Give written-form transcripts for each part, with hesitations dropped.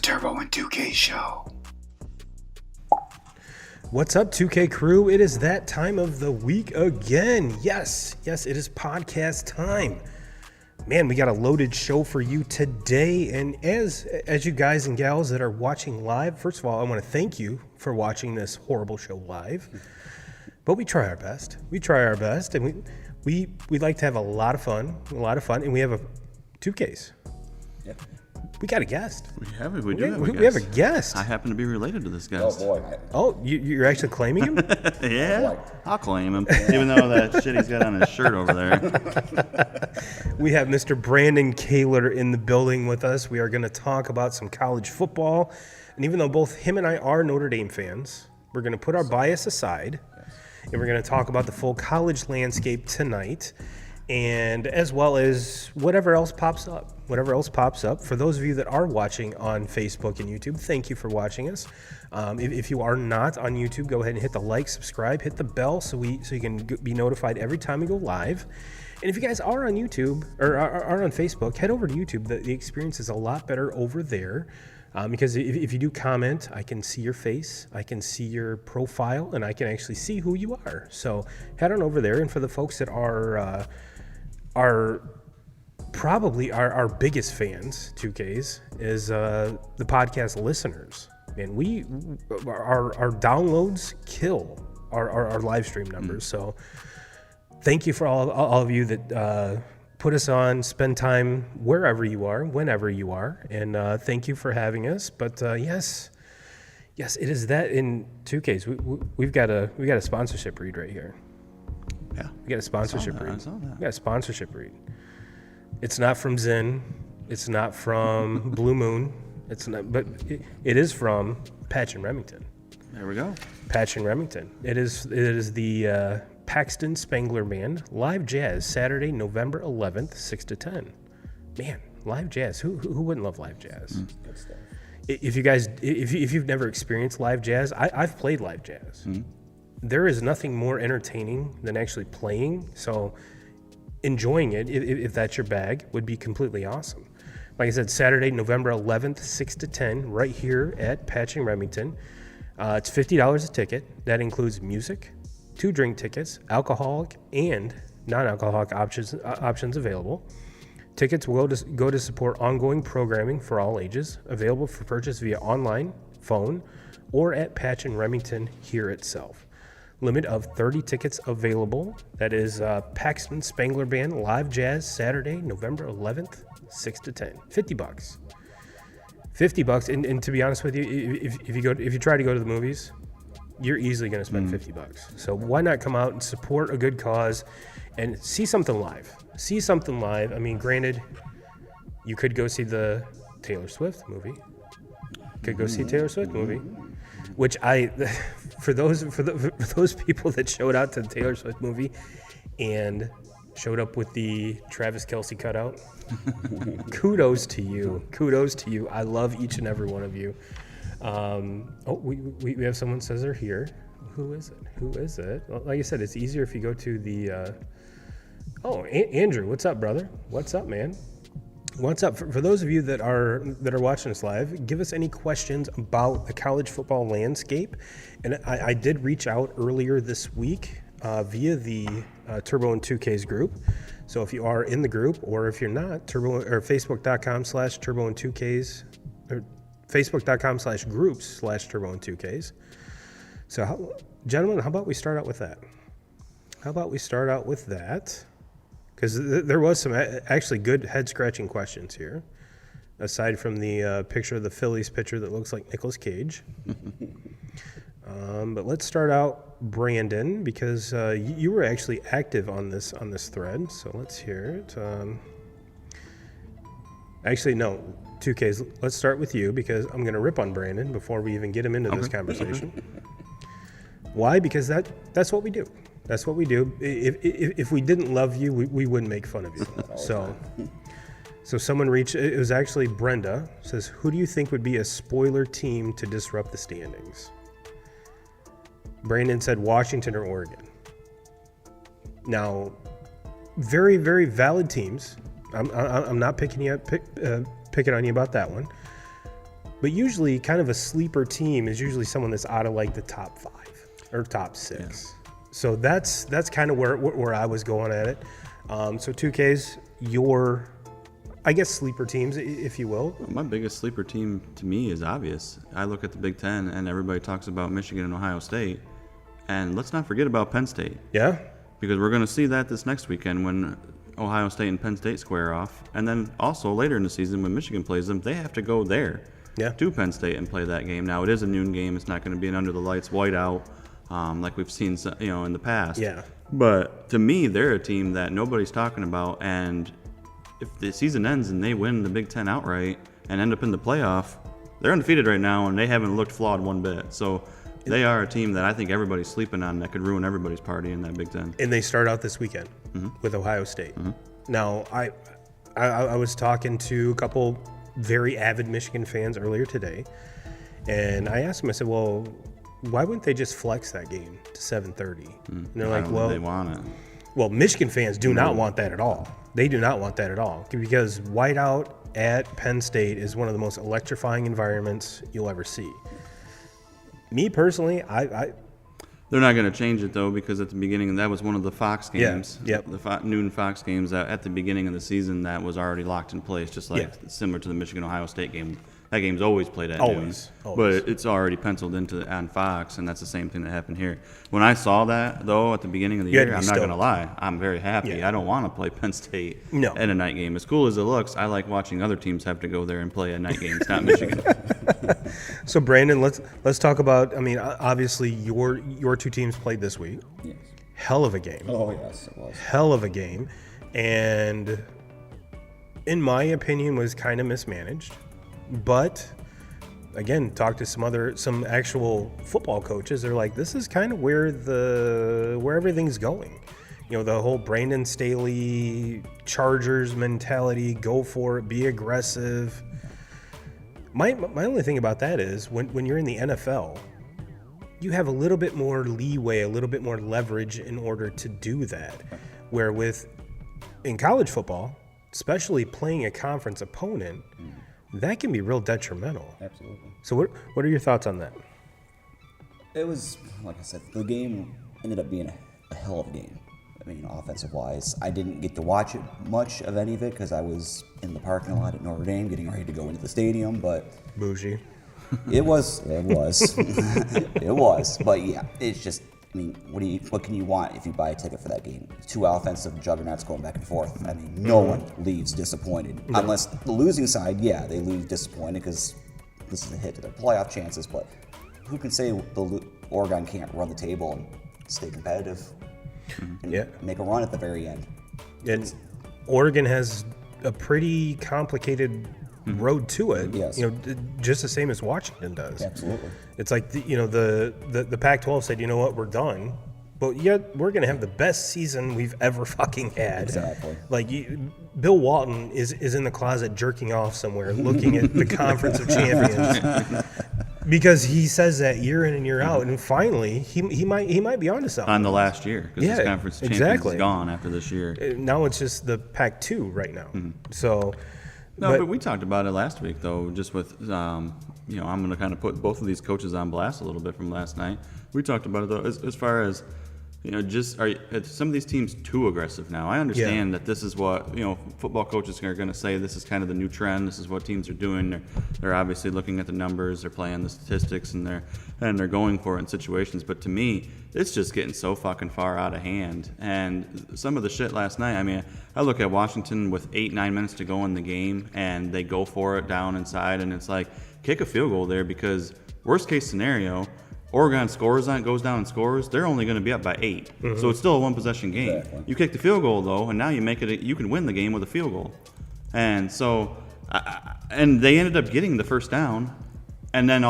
Turbo and 2K show. What's up, 2K crew? It is that time of the week again. Yes, it is podcast time. Man, we got a loaded show for you today. And as you guys and gals that are watching live, first of all, I want to thank you for watching this horrible show live. But we try our best. And we like to have a lot of fun, and we have 2Ks. Yep. We got a guest. We have a guest. We have a guest. I happen to be related to this guest. Oh boy. Oh, you're actually claiming him? Yeah, I'll claim him, even though that shit he's got on his shirt over there. We have Mr. Brandon Kaler in the building with us. We are going to talk about some college football. And even though both him and I are Notre Dame fans, we're going to put our bias aside, and we're going to talk about the full college landscape tonight, and as well as whatever else pops up. For those of you that are watching on Facebook and YouTube, thank you for watching us. If you are not on YouTube, go ahead and hit the like, subscribe, hit the bell so you can be notified every time we go live. And if you guys are on YouTube or are on Facebook, head over to YouTube. The experience is a lot better over there. Because if you do comment, I can see your face, I can see your profile, and I can actually see who you are. So head on over there. And for the folks that are probably our biggest fans, 2Ks, is the podcast listeners. And our downloads kill our live stream numbers. So thank you for all of you that put us on, spend time wherever you are, whenever you are, and thank you for having us. But yes, it is that in 2Ks. We've got a sponsorship read right here. Yeah, we got a sponsorship read. I saw that. We got a sponsorship read. It's not from Zen. It's not from Blue Moon. It's not, but it is from Patch and Remington. There we go. Patch and Remington. It is the Paxton Spangler Band live jazz Saturday, November 11th, 6 to 10. Man, live jazz. Who wouldn't love live jazz? Good stuff. If you've never experienced live jazz, I've played live jazz. There is nothing more entertaining than actually playing. So enjoying it, if that's your bag, would be completely awesome. Like I said, Saturday, November 11th, 6 to 10, right here at Patch and Remington. It's $50 a ticket. That includes music, 2 drink tickets, alcoholic and non-alcoholic options available. Tickets will go to support ongoing programming for all ages, available for purchase via online, phone, or at Patch and Remington here itself. Limit of 30 tickets available. That is Paxton Spangler Band live jazz Saturday, November 11th, 6 to 10. $50. And to be honest with you, if you try to go to the movies, you're easily going to spend $50. So why not come out and support a good cause and see something live? I mean, granted, you could go see the Taylor Swift movie. Which for those people that showed out to the Taylor Swift movie and showed up with the Travis Kelce cutout, kudos to you. I love each and every one of you. We have someone says they're here. Who is it? Well, like I said, it's easier if you go to the Andrew, what's up, brother? What's up, man? What's up? For those of you that are watching us live, give us any questions about the college football landscape. And I did reach out earlier this week via the Turbo and 2Ks group. So if you are in the group, or if you're not, Facebook.com/Turbo and 2Ks, or Facebook.com/groups/Turbo and 2Ks. So, gentlemen, how about we start out with that? Because there was some actually good head-scratching questions here, aside from the picture of the Phillies pitcher that looks like Nicolas Cage. But let's start out, Brandon, because you were actually active on this thread. So let's hear it. Actually, no, 2Ks. Let's start with you, because I'm going to rip on Brandon before we even get him into this conversation. Why? Because that's what we do. That's what we do. If we didn't love you, we wouldn't make fun of you. So someone reached, it was actually Brenda, says, who do you think would be a spoiler team to disrupt the standings? Brandon said Washington or Oregon. Now, very, very valid teams. I'm not picking on you about that one. But usually kind of a sleeper team is usually someone that's out of like the top 5 or top 6. Yeah. So that's kind of where I was going at it. So 2Ks, your, I guess, sleeper teams, if you will. My biggest sleeper team to me is obvious. I look at the Big Ten and everybody talks about Michigan and Ohio State. And let's not forget about Penn State. Yeah. Because we're going to see that this next weekend when Ohio State and Penn State square off. And then also later in the season when Michigan plays them, they have to go there to Penn State and play that game. Now, it is a noon game. It's not going to be an under-the-lights whiteout like we've seen in the past. Yeah. But to me, they're a team that nobody's talking about. And if the season ends and they win the Big Ten outright and end up in the playoff, they're undefeated right now, and they haven't looked flawed one bit. So they are a team that I think everybody's sleeping on that could ruin everybody's party in that Big Ten. And they start out this weekend with Ohio State. Now, I was talking to a couple very avid Michigan fans earlier today, and I asked them, I said, well, why wouldn't they just flex that game to 7:30? And they're like, well, they want it. Well, Michigan fans do not want that at all. They do not want that at all, because whiteout at Penn State is one of the most electrifying environments you'll ever see. Me personally, They're not going to change it, though, because at the beginning, that was one of the Fox games. Yeah, yep. The noon Fox games that at the beginning of the season that was already locked in place, just like similar to the Michigan-Ohio State game. That game's always played at noon. But it's already penciled into on Fox, and that's the same thing that happened here. When I saw that, though, at the beginning of the year, I'm not going to lie. I'm very happy. Yeah. I don't want to play Penn State at a night game. As cool as it looks, I like watching other teams have to go there and play at night games, not Michigan. So, Brandon, let's talk about, I mean, obviously your two teams played this week. Yes. Hell of a game. Oh, yes, it was. Hell of a game. And in my opinion, was kind of mismanaged. But again, talk to some actual football coaches. They're like, this is kind of where everything's going. You know, the whole Brandon Staley Chargers mentality, go for it, be aggressive. My only thing about that is when you're in the NFL, you have a little bit more leeway, a little bit more leverage in order to do that. Where in college football, especially playing a conference opponent, that can be real detrimental. Absolutely. So what are your thoughts on that? It was, like I said, the game ended up being a hell of a game. I mean, offensive-wise, I didn't get to watch it much of any of it because I was in the parking lot at Notre Dame getting ready to go into the stadium, but... Bougie. It was. It was. But, yeah, it's just... I mean, what can you want if you buy a ticket for that game? Two offensive juggernauts going back and forth. I mean, no one leaves disappointed. No. Unless the losing side, they leave disappointed because this is a hit to their playoff chances. But who can say Oregon can't run the table and stay competitive and make a run at the very end? And Oregon has a pretty complicated road to it. Yes. You know, just the same as Washington does. Absolutely. It's like the Pac-12 said, you know what, we're done, but yet we're going to have the best season we've ever fucking had. Exactly. Like Bill Walton is in the closet jerking off somewhere, looking at the Conference of Champions, because he says that year in and year out, and finally he might be onto something. On the last year, because this Conference of Champions is gone after this year. Now it's just the Pac-2 right now. So. No, but we talked about it last week, though, just with, I'm going to kind of put both of these coaches on blast a little bit from last night. We talked about it, though, as far as, just are some of these teams too aggressive now? I understand that this is what, football coaches are going to say. This is kind of the new trend. This is what teams are doing. They're obviously looking at the numbers. They're playing the statistics, and they're going for it in situations. But to me, it's just getting so fucking far out of hand. And some of the shit last night, I mean, I look at Washington with 8-9 minutes to go in the game, and they go for it down inside, and it's like, kick a field goal there, because worst case scenario, Oregon goes down and scores, they're only going to be up by 8. So it's still a one-possession game. Exactly. You kick the field goal, though, and now you you can win the game with a field goal. And so, and they ended up getting the first down, and then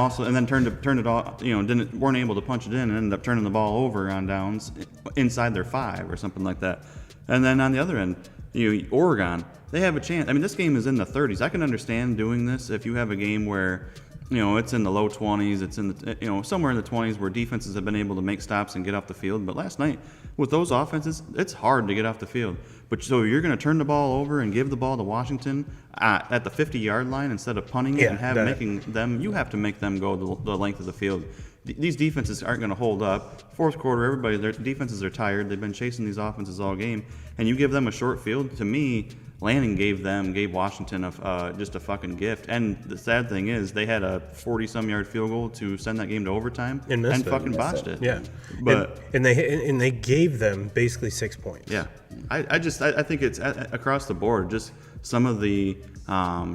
turned it off, weren't able to punch it in, and ended up turning the ball over on downs inside their 5 or something like that. And then on the other end, Oregon, they have a chance. I mean, this game is in the 30s. I can understand doing this if you have a game where it's in the low 20s. It's in the, somewhere in the 20s where defenses have been able to make stops and get off the field. But last night, with those offenses, it's hard to get off the field. But so you're going to turn the ball over and give the ball to Washington at the 50-yard line instead of punting it and you have to make them go the length of the field. These defenses aren't going to hold up. Fourth quarter, their defenses are tired. They've been chasing these offenses all game. And you give them a short field, to me, Lanning gave Washington just a fucking gift. And the sad thing is, they had a 40-some-yard field goal to send that game to overtime and fucking botched it. Yeah, but and they gave them basically 6 points. Yeah, I think it's across the board. Just some of the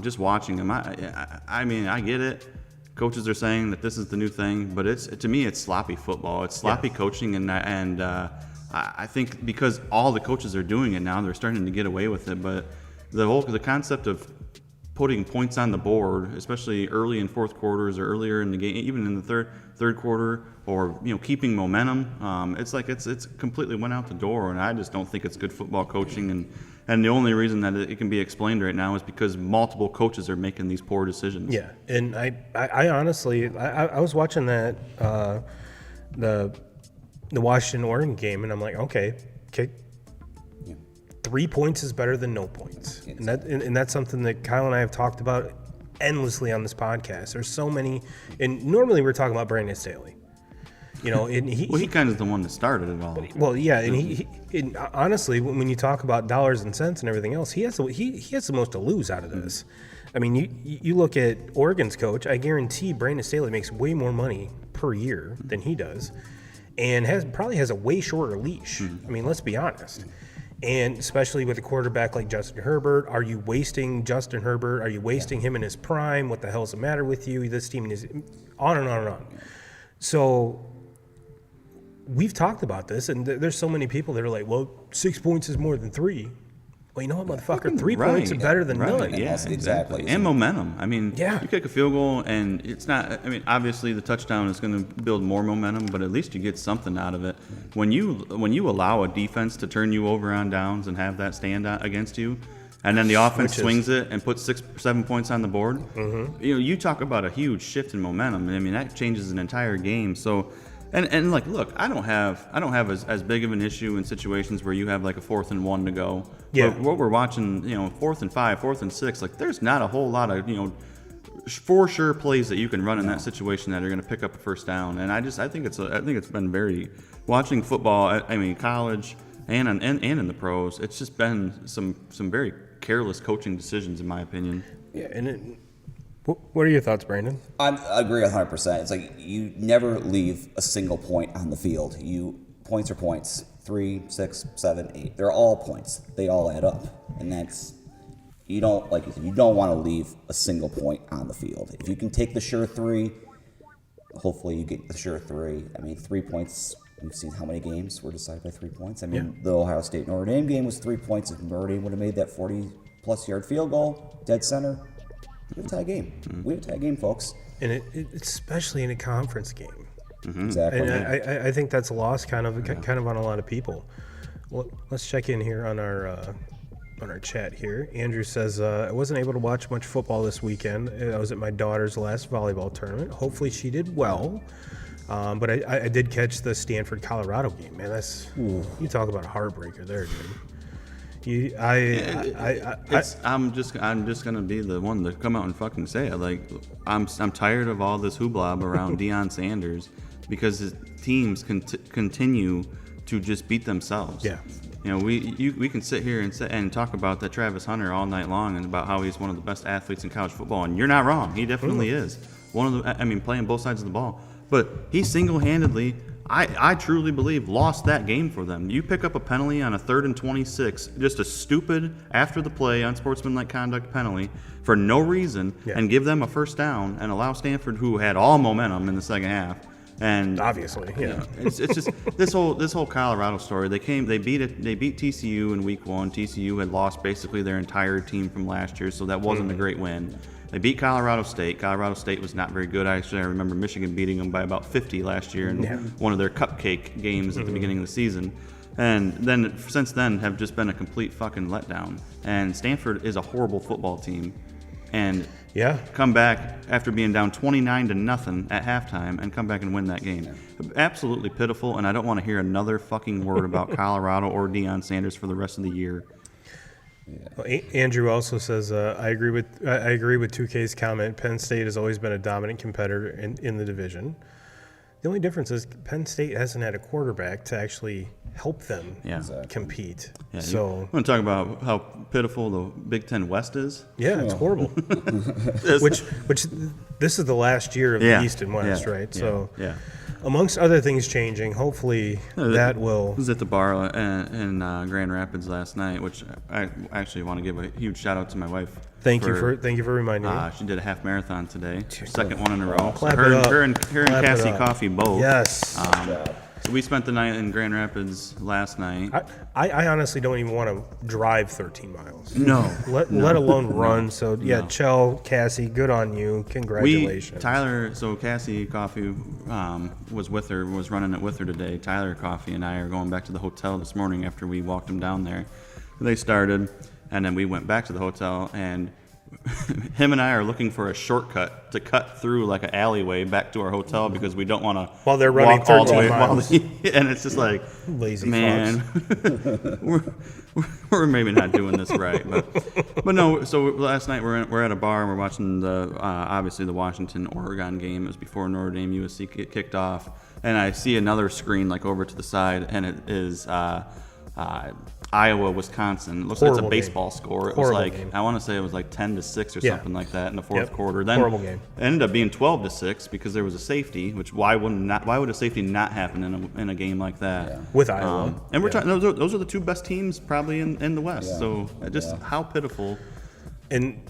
just watching them. I mean, I get it. Coaches are saying that this is the new thing, but to me it's sloppy football. It's sloppy coaching, and I think because all the coaches are doing it now, they're starting to get away with it. But the concept of putting points on the board, especially early in fourth quarters or earlier in the game, even in the third quarter, or keeping momentum, it's completely went out the door, and I just don't think it's good football coaching. And the only reason that it can be explained right now is because multiple coaches are making these poor decisions. Yeah, and I honestly, I was watching that the Washington-Oregon game, and I'm like, okay, 3 points is better than no points, and that's something that Kyle and I have talked about endlessly on this podcast. There's so many, and normally we're talking about Brandon Staley. And he kind of the one that started it all. Well, yeah, and honestly, when you talk about dollars and cents and everything else, he has the most to lose out of this. I mean, you look at Oregon's coach. I guarantee Brandon Staley makes way more money per year than he does, and probably has a way shorter leash. I mean, let's be honest. And especially with a quarterback like Justin Herbert, are you wasting Justin Herbert? Are you wasting him in his prime? What the hell's the matter with you? This team is on and on and on. So we've talked about this, and there's so many people that are like, well, 6 points is more than 3. Well, you know what, motherfucker? 3 points is better than none. Yeah, exactly. And momentum. I mean, you kick a field goal, and it's not. I mean, obviously the touchdown is going to build more momentum, but at least you get something out of it. When you allow a defense to turn you over on downs and have that stand out against you, and then the offense swings it and puts 6-7 points on the board, you talk about a huge shift in momentum. I mean, that changes an entire game. So. And like, look, I don't have as big of an issue in situations where you have like a 4th and 1 to go. Yeah. But what we're watching, 4th and 5, 4th and 6, like there's not a whole lot of for sure plays that you can run in that situation that are going to pick up a first down. And I think it's been very, watching football. I mean, college and in the pros, it's just been some very careless coaching decisions in my opinion. Yeah, and what are your thoughts, Brandon? I agree 100%. It's like you never leave a single point on the field. Points are points. 3, 6, 7, 8. They're all points. They all add up, and that's you don't want to leave a single point on the field. If you can take the sure 3, hopefully you get the sure 3. I mean, 3 points. We've seen how many games were decided by 3 points. I mean, the Ohio State Notre Dame game was 3 points. If Notre Dame would have made that 40+ yard field goal, dead center. We have a tie game. We have a tie game, folks. And especially in a conference game. Exactly. And I think that's lost kind of on a lot of people. Well, let's check in here on our chat here. Andrew says, I wasn't able to watch much football this weekend. I was at my daughter's last volleyball tournament. Hopefully she did well. But I did catch the Stanford-Colorado game. Man, you talk about a heartbreaker there, dude. I'm just gonna be the one to come out and fucking say it. Like, I'm tired of all this hoopla around Deion Sanders because his teams continue to just beat themselves. Yeah. We can sit here and talk about that Travis Hunter all night long and about how he's one of the best athletes in college football, and you're not wrong. He definitely is playing both sides of the ball. But he single-handedly, I truly believe, lost that game for them. You pick up a penalty on a 3rd and 26, just a stupid after the play unsportsmanlike conduct penalty for no reason, and give them a first down and allow Stanford, who had all momentum in the second half. And obviously, it's just this whole Colorado story. They beat TCU in week 1. TCU had lost basically their entire team from last year, so that wasn't a great win. They beat Colorado State. Colorado State was not very good. I remember Michigan beating them by about 50 last year in one of their cupcake games at the beginning of the season. And then since then have just been a complete fucking letdown. And Stanford is a horrible football team. And Yeah. come back after being down 29-0 at halftime and come back and win that game. Absolutely pitiful, and I don't want to hear another fucking word about Colorado or Deion Sanders for the rest of the year. Well, Andrew also says, I agree with 2K's comment. Penn State has always been a dominant competitor in the division. The only difference is Penn State hasn't had a quarterback to actually help them compete. Yeah, so you want to talk about how pitiful the Big Ten West is? yeah, it's horrible. which this is the last year of the East and West, right? So amongst other things changing, hopefully that will. I was at the bar in Grand Rapids last night, which I actually want to give a huge shout out to my wife. Thank you for reminding me. She did a half marathon today, her second one in a row. Clap her, it up. her and Cassie Coffee both. Yes. So we spent the night in Grand Rapids last night. I honestly don't even want to drive 13 miles. No. Let alone run. So, Chell, Cassie, good on you. Congratulations. So Cassie Coffee was running it with her today. Tyler Coffee and I are going back to the hotel this morning after we walked them down there. They started, and then we went back to the hotel, and him and I are looking for a shortcut to cut through like an alleyway back to our hotel because we don't want to while they're running walk all the 13 way miles. And it's just like, Lazy man, we're maybe not doing this right, but no. So last night we're at a bar and we're watching the obviously the Washington Oregon game. It was before Notre Dame USC kicked off, and I see another screen like over to the side, and it is Iowa, Wisconsin. It looks like it's a baseball score. It was like game. I want to say it was like 10-6 or something like that in the fourth quarter. Then horrible game. It ended up being 12-6 because there was a safety. Which why would a safety not happen in a game like that? Yeah. With Iowa, and we're talking those are the two best teams probably in the West. Yeah. So just how pitiful. And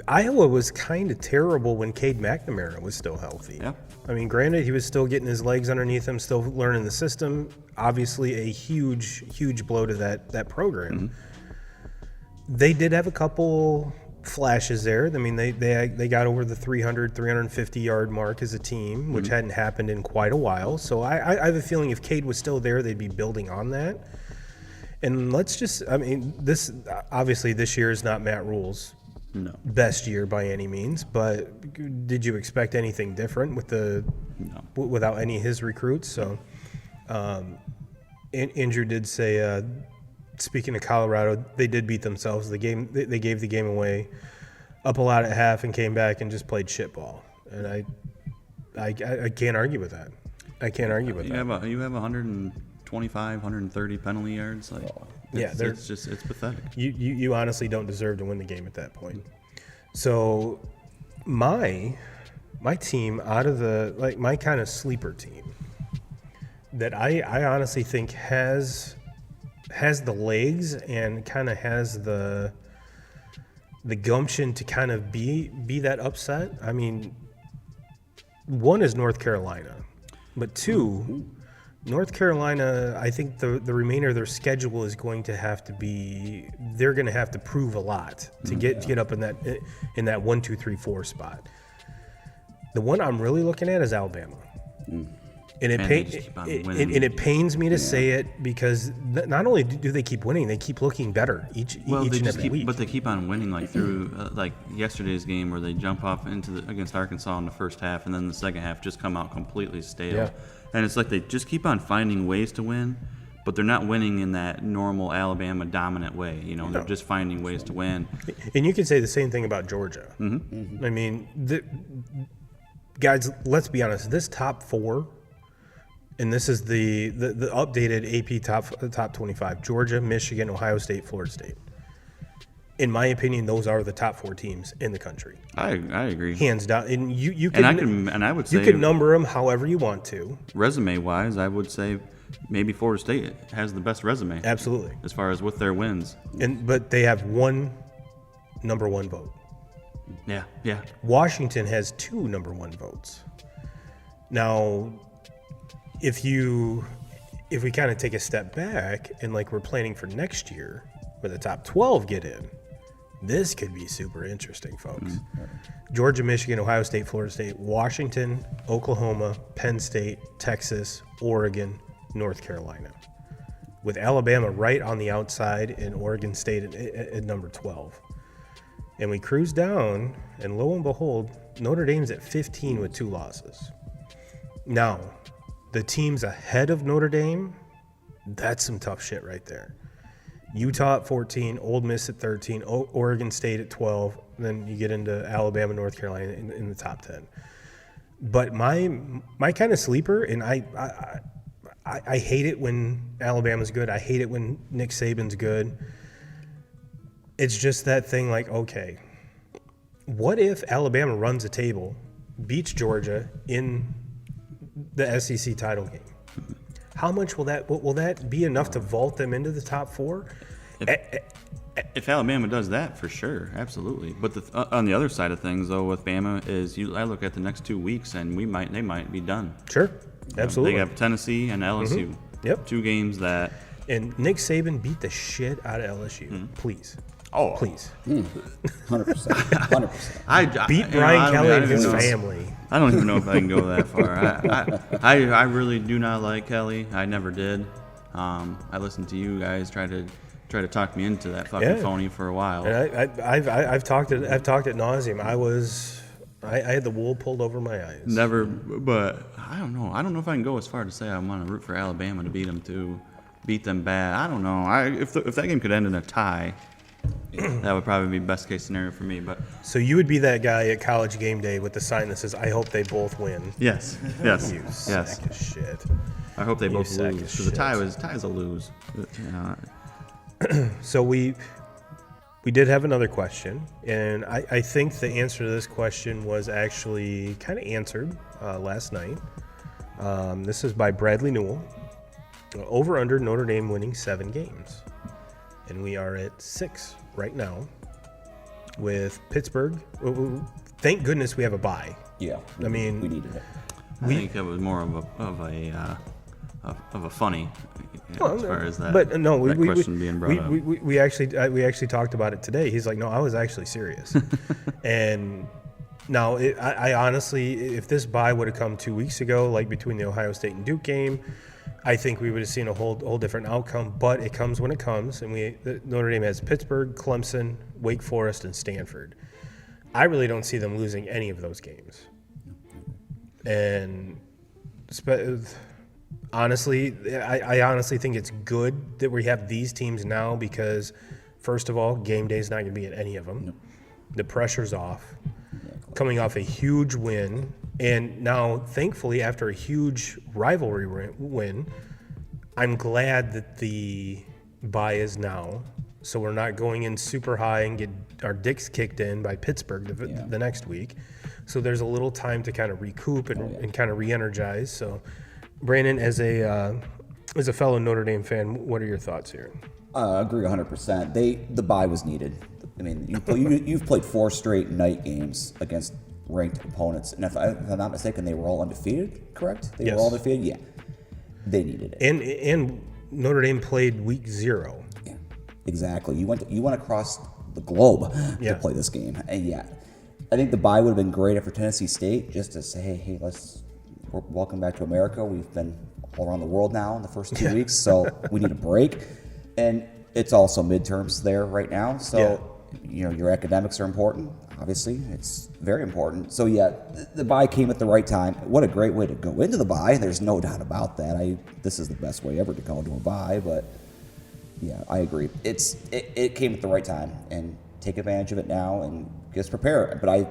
Iowa was kind of terrible when Cade McNamara was still healthy. Yeah. I mean, granted, he was still getting his legs underneath him, still learning the system. Obviously, a huge blow to that program. Mm-hmm. They did have a couple flashes there. I mean, they got over the 350-yard mark as a team, which hadn't happened in quite a while. So I have a feeling if Cade was still there, they'd be building on that. And this year is not Matt Rule's best year by any means, but did you expect anything different without any of his recruits? So Andrew did say, speaking of Colorado, they did beat themselves. They gave the game away, up a lot at half, and came back and just played shit ball. And I can't argue with that. I can't argue with that. You have 125, 130 penalty yards. It's pathetic. You honestly don't deserve to win the game at that point. So my team out of my kind of sleeper team that I honestly think has the legs and kind of has the gumption to kind of be that upset. I mean, one is North Carolina, but two, North Carolina, I think the remainder of their schedule is going to have to be, they're going to have to prove a lot to get up in that 1, 2, 3, 4 spot. The one I'm really looking at is Alabama. And it pains me to say it because not only do they keep winning, they keep looking better each and every week. But they keep on winning, like through like yesterday's game where they jump off against Arkansas in the first half, and then the second half just come out completely stale. Yeah. And it's like they just keep on finding ways to win, but they're not winning in that normal Alabama dominant way. They're just finding ways to win. And you can say the same thing about Georgia. Mm-hmm. Mm-hmm. I mean, guys, let's be honest. This top four. And this is the updated AP top 25: Georgia, Michigan, Ohio State, Florida State. In my opinion, those are the top 4 teams in the country. I agree, hands down. And you can I would say you can number them however you want to. Resume wise, I would say maybe Florida State has the best resume. Absolutely, as far as with their wins. But they have one number 1 vote. Yeah. Washington has 2 number 1 votes. Now, if we kind of take a step back and like we're planning for next year where the top 12 get in, this could be super interesting, folks. Mm-hmm. Georgia, Michigan, Ohio State, Florida State, Washington, Oklahoma, Penn State, Texas, Oregon, North Carolina, with Alabama right on the outside and Oregon State at number 12. And we cruise down, and lo and behold, Notre Dame's at 15 with 2 losses. Now, the teams ahead of Notre Dame, that's some tough shit right there. Utah at 14, Ole Miss at 13, Oregon State at 12, then you get into Alabama, North Carolina in the top 10. But my kind of sleeper, and I hate it when Alabama's good. I hate it when Nick Saban's good. It's just that thing like, okay, what if Alabama runs a table, beats Georgia in the SEC title game? How much will that be enough to vault them into the top 4? If Alabama does that, for sure, absolutely. But on the other side of things, though, with Bama is I look at the next 2 weeks, and they might be done. Sure, absolutely. They have Tennessee and LSU. Mm-hmm. Yep. 2 games that. And Nick Saban beat the shit out of LSU. Please. Oh, please. 100%. 100%. Beat Brian Kelly and his family. I don't even know if I can go that far. I really do not like Kelly. I never did. I listened to you guys try to talk me into that fucking phony for a while. And I've talked at nauseum. I had the wool pulled over my eyes. Never, but I don't know. I don't know if I can go as far to say I want to root for Alabama to beat them bad. I don't know. If that game could end in a tie, that would probably be best case scenario for me. But so you would be that guy at college game day with the sign that says, "I hope they both win." Yes. You sack of shit. I hope they both lose because the tie is a lose. So we did have another question, and I think the answer to this question was actually kind of answered last night. This is by Bradley Newell. Over under Notre Dame winning 7 games. And we are at 6 right now with Pittsburgh. Thank goodness we have a bye. Yeah. I mean, we needed it. I think it was more of a funny as far as that. But no, that question being brought up. We actually talked about it today. He's like, no, I was actually serious. And now, I honestly, if this bye would have come 2 weeks ago, like between the Ohio State and Duke game, I think we would have seen a whole different outcome. But it comes when it comes, and Notre Dame has Pittsburgh, Clemson, Wake Forest, and Stanford. I really don't see them losing any of those games. And honestly, I honestly think it's good that we have these teams now because, first of all, game day is not going to be at any of them. No. The pressure's off. Coming off a huge win, and now, thankfully, after a huge rivalry win, I'm glad that the bye is now, so we're not going in super high and get our dicks kicked in by Pittsburgh the next week. So there's a little time to kind of recoup and kind of re-energize. So, Brandon, as a fellow Notre Dame fan, what are your thoughts here? I agree 100%. The bye was needed. I mean, you've played 4 straight night games against ranked opponents, and if I'm not mistaken, they were all undefeated. Correct? They were all undefeated. Yeah, they needed it. And Notre Dame played week 0. Yeah, exactly. You went across the globe to play this game, and I think the bye would have been great for Tennessee State just to say, hey, welcome back to America. We've been all around the world now in the first 2 weeks, so we need a break, and it's also midterms there right now, so. Your academics are important. Obviously, it's very important. So, the bye came at the right time. What a great way to go into the bye. There's no doubt about that. This is the best way ever to go into a bye. But, I agree. It came at the right time. And take advantage of it now and get us prepared. But I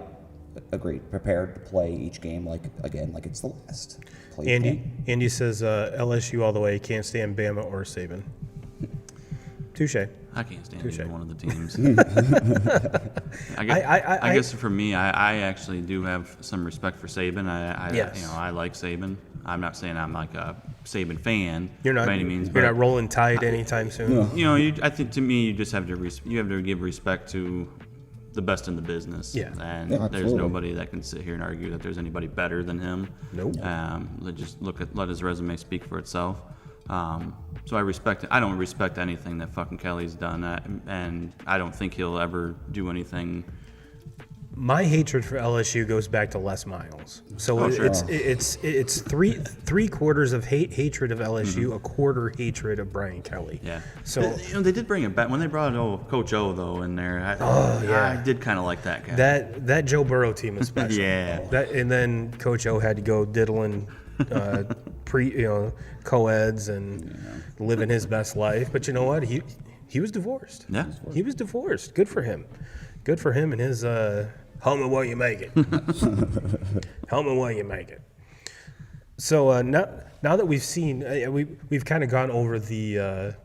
agree. Prepared to play each game like it's the last. Andy says LSU all the way. Can't stand Bama or Saban. Touche. I can't stand either one of the teams. I guess for me, I actually do have some respect for Saban. I like Saban. I'm not saying I'm like a Saban fan by any means. You're not rolling Tide anytime soon. I think to me, you just have to give respect to the best in the business. Yeah. And there's nobody that can sit here and argue that there's anybody better than him. Nope. Let his resume speak for itself. So I respect it. I don't respect anything that fucking Kelly's done, and I don't think he'll ever do anything My hatred for LSU goes back to Les Miles. So it's three quarters of hatred of LSU, a quarter hatred of Brian Kelly. Yeah. So they did bring it back when they brought Coach O though in there. I did kind of like that guy. That Joe Burrow team especially. Yeah. And then Coach O had to go diddling co-eds and living his best life. But you know what? He was divorced. Yeah. He was divorced. Good for him. Good for him and his home and what you make it. Home and what you make it. So now that we've seen, we've kind of gone over the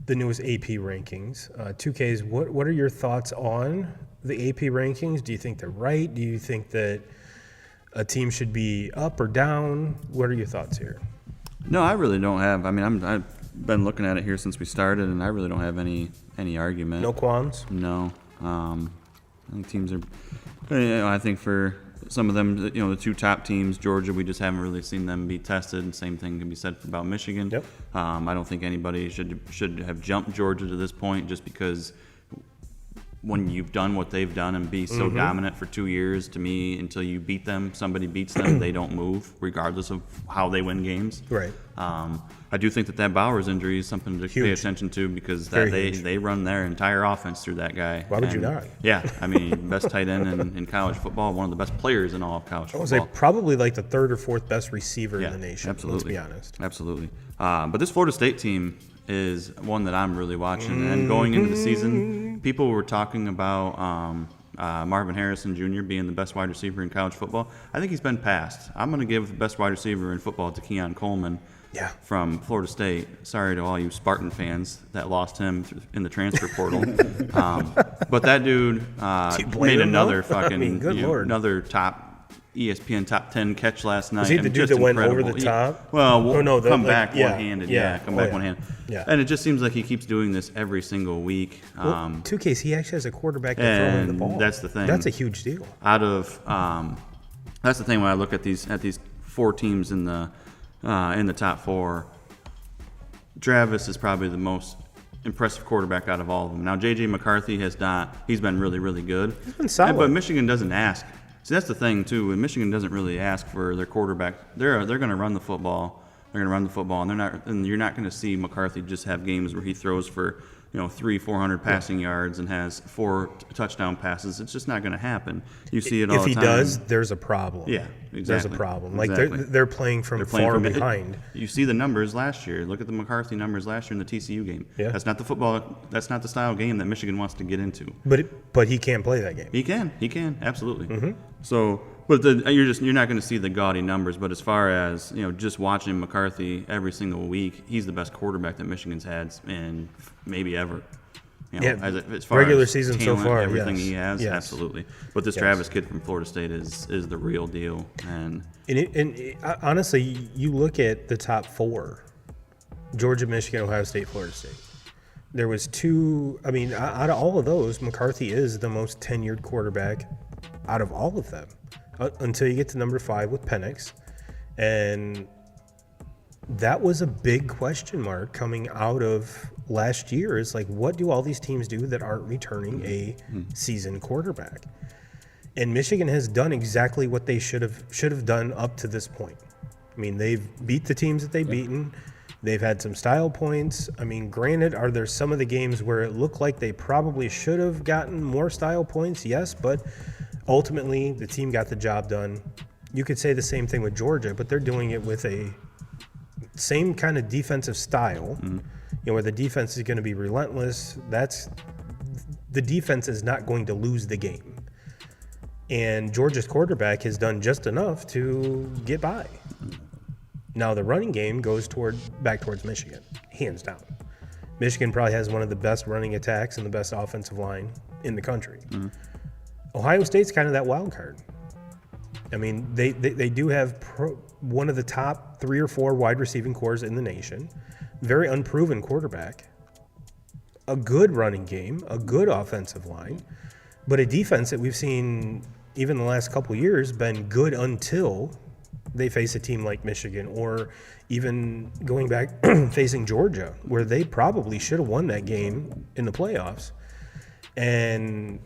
newest AP rankings. 2Ks, what are your thoughts on the AP rankings? Do you think they're right? Do you think that a team should be up or down? What are your thoughts here? No, I really don't have. I mean, I've been looking at it here since we started, and I really don't have any argument. No qualms? No. I think teams are. I think for some of them, the two top teams, Georgia, we just haven't really seen them be tested. And same thing can be said about Michigan. Yep. I don't think anybody should have jumped Georgia to this point just because when you've done what they've done and be so dominant for 2 years, to me, until you beat them, somebody beats them, they don't move, regardless of how they win games. Right. I do think that Bowers injury is something to pay attention to because they run their entire offense through that guy. Why would you not? Yeah, I mean, best tight end in college football, one of the best players in all of college football. I would say probably like the third or fourth best receiver in the nation. Absolutely. Let's be honest. Absolutely. But this Florida State team is one that I'm really watching. And going into the season, people were talking about Marvin Harrison Jr. being the best wide receiver in college football. I think he's been passed. I'm going to give the best wide receiver in football to Keon Coleman from Florida State. Sorry to all you Spartan fans that lost him in the transfer portal. But that dude made another another top ESPN top 10 catch last night. Was he the dude that went over the top? Well, come back one-handed. Come back one-handed. Yeah. And it just seems like he keeps doing this every single week. 2Ks, he actually has a quarterback that throws him the ball. That's the thing. That's a huge deal. That's the thing when I look at these four teams in the top four. Travis is probably the most impressive quarterback out of all of them. Now, J.J. McCarthy he's been really, really good. He's been solid. But Michigan doesn't ask. See, that's the thing, too. And Michigan doesn't really ask for their quarterback. They're going to run the football. They're going to run the football, and you're not going to see McCarthy just have games where he throws for 300-400 passing yards and has 4 touchdown passes. It's just not going to happen. You see it all the time. If he does, there's a problem. Yeah, exactly. There's a problem. Exactly. Like they're playing from far behind. You see the numbers last year. Look at the McCarthy numbers last year in the TCU game. Yeah. That's not the football. That's not the style game that Michigan wants to get into. But he can't play that game. He can absolutely. Mm-hmm. So, but you're not going to see the gaudy numbers. But as far as just watching McCarthy every single week, he's the best quarterback that Michigan's had in maybe ever. As far regular as season talent, so far, everything he has, yes. Absolutely. But this Travis kid from Florida State is the real deal. And honestly, you look at the top 4: Georgia, Michigan, Ohio State, Florida State. There was 2. I mean, out of all of those, McCarthy is the most tenured quarterback out of all of them, until you get to number 5 with Penix, and that was a big question mark coming out of last year. Is like, what do all these teams do that aren't returning a seasoned quarterback? And Michigan has done exactly what they should have done up to this point. I mean, they've beat the teams that they've beaten. They've had some style points. I mean, granted, are there some of the games where it looked like they probably should have gotten more style points? Yes, but ultimately the team got the job done. You could say the same thing with Georgia, but they're doing it with a same kind of defensive style, where the defense is going to be relentless. The defense is not going to lose the game. And Georgia's quarterback has done just enough to get by. Now the running game goes back towards Michigan, hands down. Michigan probably has one of the best running attacks and the best offensive line in the country. Ohio State's kind of that wild card. I mean, they do have one of the top 3 or 4 wide receiving cores in the nation. Very unproven quarterback. A good running game, a good offensive line, but a defense that we've seen even the last couple years been good until they face a team like Michigan, or even going back facing Georgia, where they probably should have won that game in the playoffs. And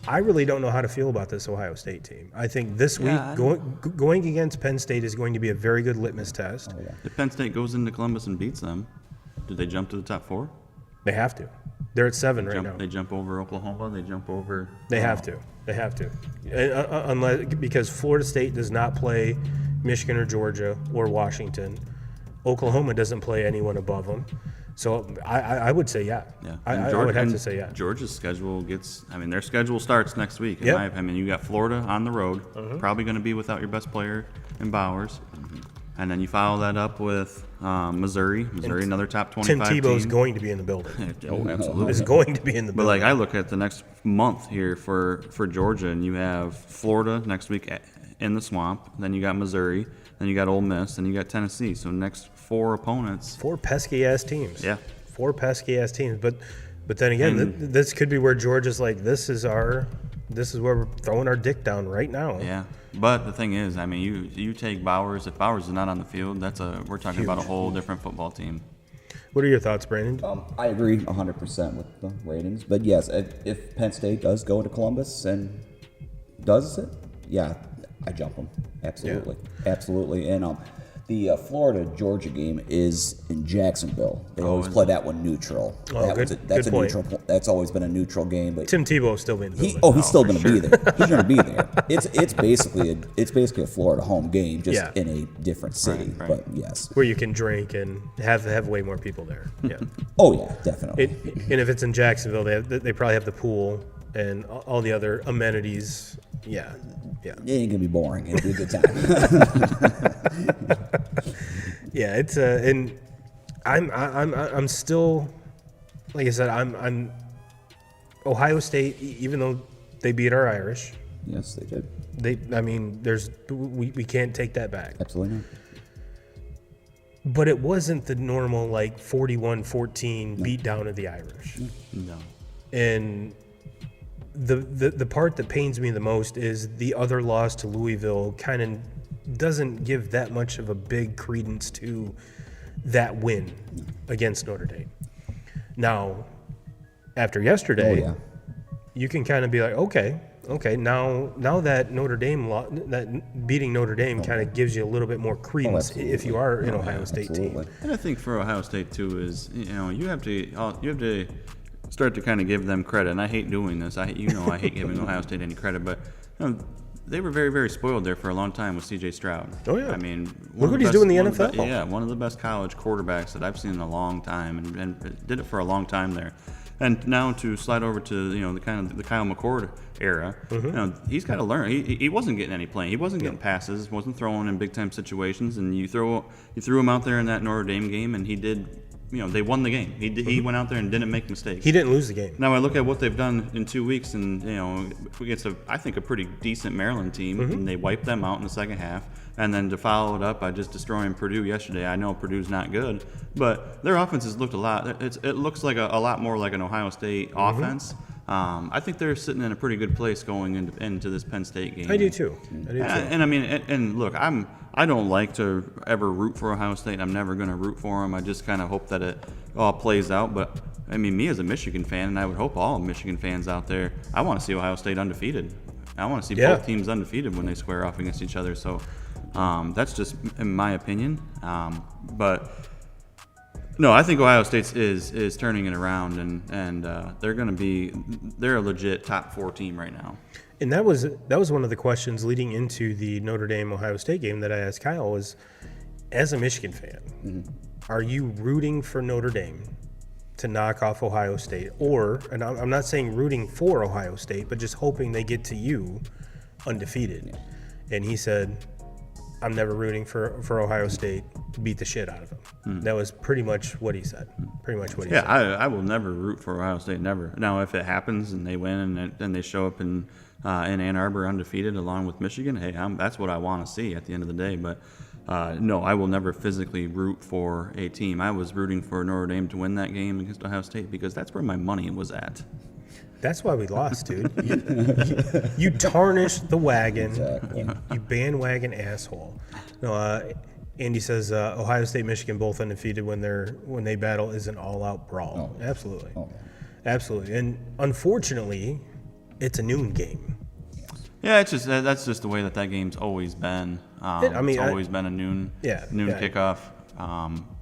I really don't know how to feel about this Ohio State team. I think this Yeah, week going against Penn State is going to be a very good litmus test. Oh, yeah. If Penn State goes into Columbus and beats them, do they jump to the top 4? They have to. They're at 7 right now. They jump over Oklahoma. They jump over. They have to. They have to. Unless because Florida State does not play Michigan or Georgia or Washington. Oklahoma doesn't play anyone above them. So I would say yeah. Yeah, I would have to say yeah. Georgia's schedule gets. I mean, their schedule starts next week. Yep. I mean, you got Florida on the road, probably going to be without your best player in Bowers, and then you follow that up with Missouri. Another top 25 Tim Tebow's team. going to be in the building. Oh, absolutely. Is going to be in the But building. like I look at the next month here for Georgia, and you have Florida next week in the swamp. Then you got Missouri. Then you got Ole Miss. Then you got Tennessee. So next 4 opponents. 4 pesky ass teams. Yeah. 4 pesky ass teams. But then again, this could be where Georgia's like, this is where we're throwing our dick down right now. Yeah. But the thing is, I mean, you take Bowers. If Bowers is not on the field, we're talking about a whole different football team. What are your thoughts, Brandon? I agree 100% with the ratings. But yes, if Penn State does go to Columbus and does it, yeah, I jump them. Absolutely. Yeah. Absolutely. And the Florida-Georgia game is in Jacksonville. They always is play that one neutral. Oh, That's good a point. neutral. That's always been a neutral game. But Tim Tebow still be in the building. he's still going to be there. He's going to be there. It's basically a Florida home game, just Yeah. in a different city. Right. But yes. Where you can drink and have way more people there. Yeah. Oh yeah, definitely. And if it's in Jacksonville, they probably have the pool and all the other amenities. Yeah. Yeah. It ain't gonna be boring. It'll be a good time. Yeah, it's and I'm still, like I said, I'm Ohio State. Even though they beat our Irish, Yes, they did. we can't take that back. Absolutely not. But it wasn't the normal like 41-14 beat down of the Irish. No. And the part that pains me the most is the other loss to Louisville kind of doesn't give that much of a big credence to that win against Notre Dame. Now, after yesterday, Oh yeah. you can kind of be like, okay, now that Notre Dame that beating Notre Dame kind of gives you a little bit more credence if you are an Ohio State Absolutely. team. And I think for Ohio State too is you have to start to kind of give them credit. And I hate doing this. I hate giving Ohio State any credit, but they were very, very spoiled there for a long time with C.J. Stroud. Oh, yeah. I mean, Look what he's doing in the NFL. Yeah, one of the best college quarterbacks that I've seen in a long time, and did it for a long time there. And now to slide over to the Kyle McCord era, he's got to learn. He wasn't getting any playing. He wasn't getting passes. Wasn't throwing in big time situations. And you threw him out there in that Notre Dame game, and he did. They won the game. He went out there and didn't make mistakes. He didn't lose the game. Now I look at what they've done in 2 weeks, and against I think a pretty decent Maryland team, and they wiped them out in the second half. And then to follow it up by just destroying Purdue yesterday. I know Purdue's not good, but their offense has looked a lot. It looks like a lot more like an Ohio State offense. I think they're sitting in a pretty good place going into this Penn State game. I do too. And I mean, and look, I don't like to ever root for Ohio State. I'm never going to root for them. I just kind of hope that it all plays out. But I mean, me as a Michigan fan, and I would hope all Michigan fans out there, I want to see Ohio State undefeated. I want to see both teams undefeated when they square off against each other. So that's just in my opinion. But no, I think Ohio State is turning it around, and they're a legit top 4 team right now. And that was one of the questions leading into the Notre Dame Ohio State game that I asked Kyle was, as a Michigan fan, are you rooting for Notre Dame to knock off Ohio State, and I'm not saying rooting for Ohio State, but just hoping they get to you undefeated? And he said, I'm never rooting for Ohio State to beat the shit out of them. That was pretty much what he said. Said. I will never root for Ohio State, never. Now, if it happens and they win and they show up in Ann Arbor undefeated along with Michigan, hey, that's what I want to see at the end of the day. But no, I will never physically root for a team. I was rooting for Notre Dame to win that game against Ohio State because that's where my money was at. That's why we lost, dude. You tarnished the wagon. Exactly. You bandwagon asshole. No, Andy says Ohio State, Michigan both undefeated when they battle is an all-out brawl. Oh. Absolutely, Oh. absolutely. And unfortunately, it's a noon game. Yeah, it's just that's just the way that game's always been. It's always been a noon kickoff.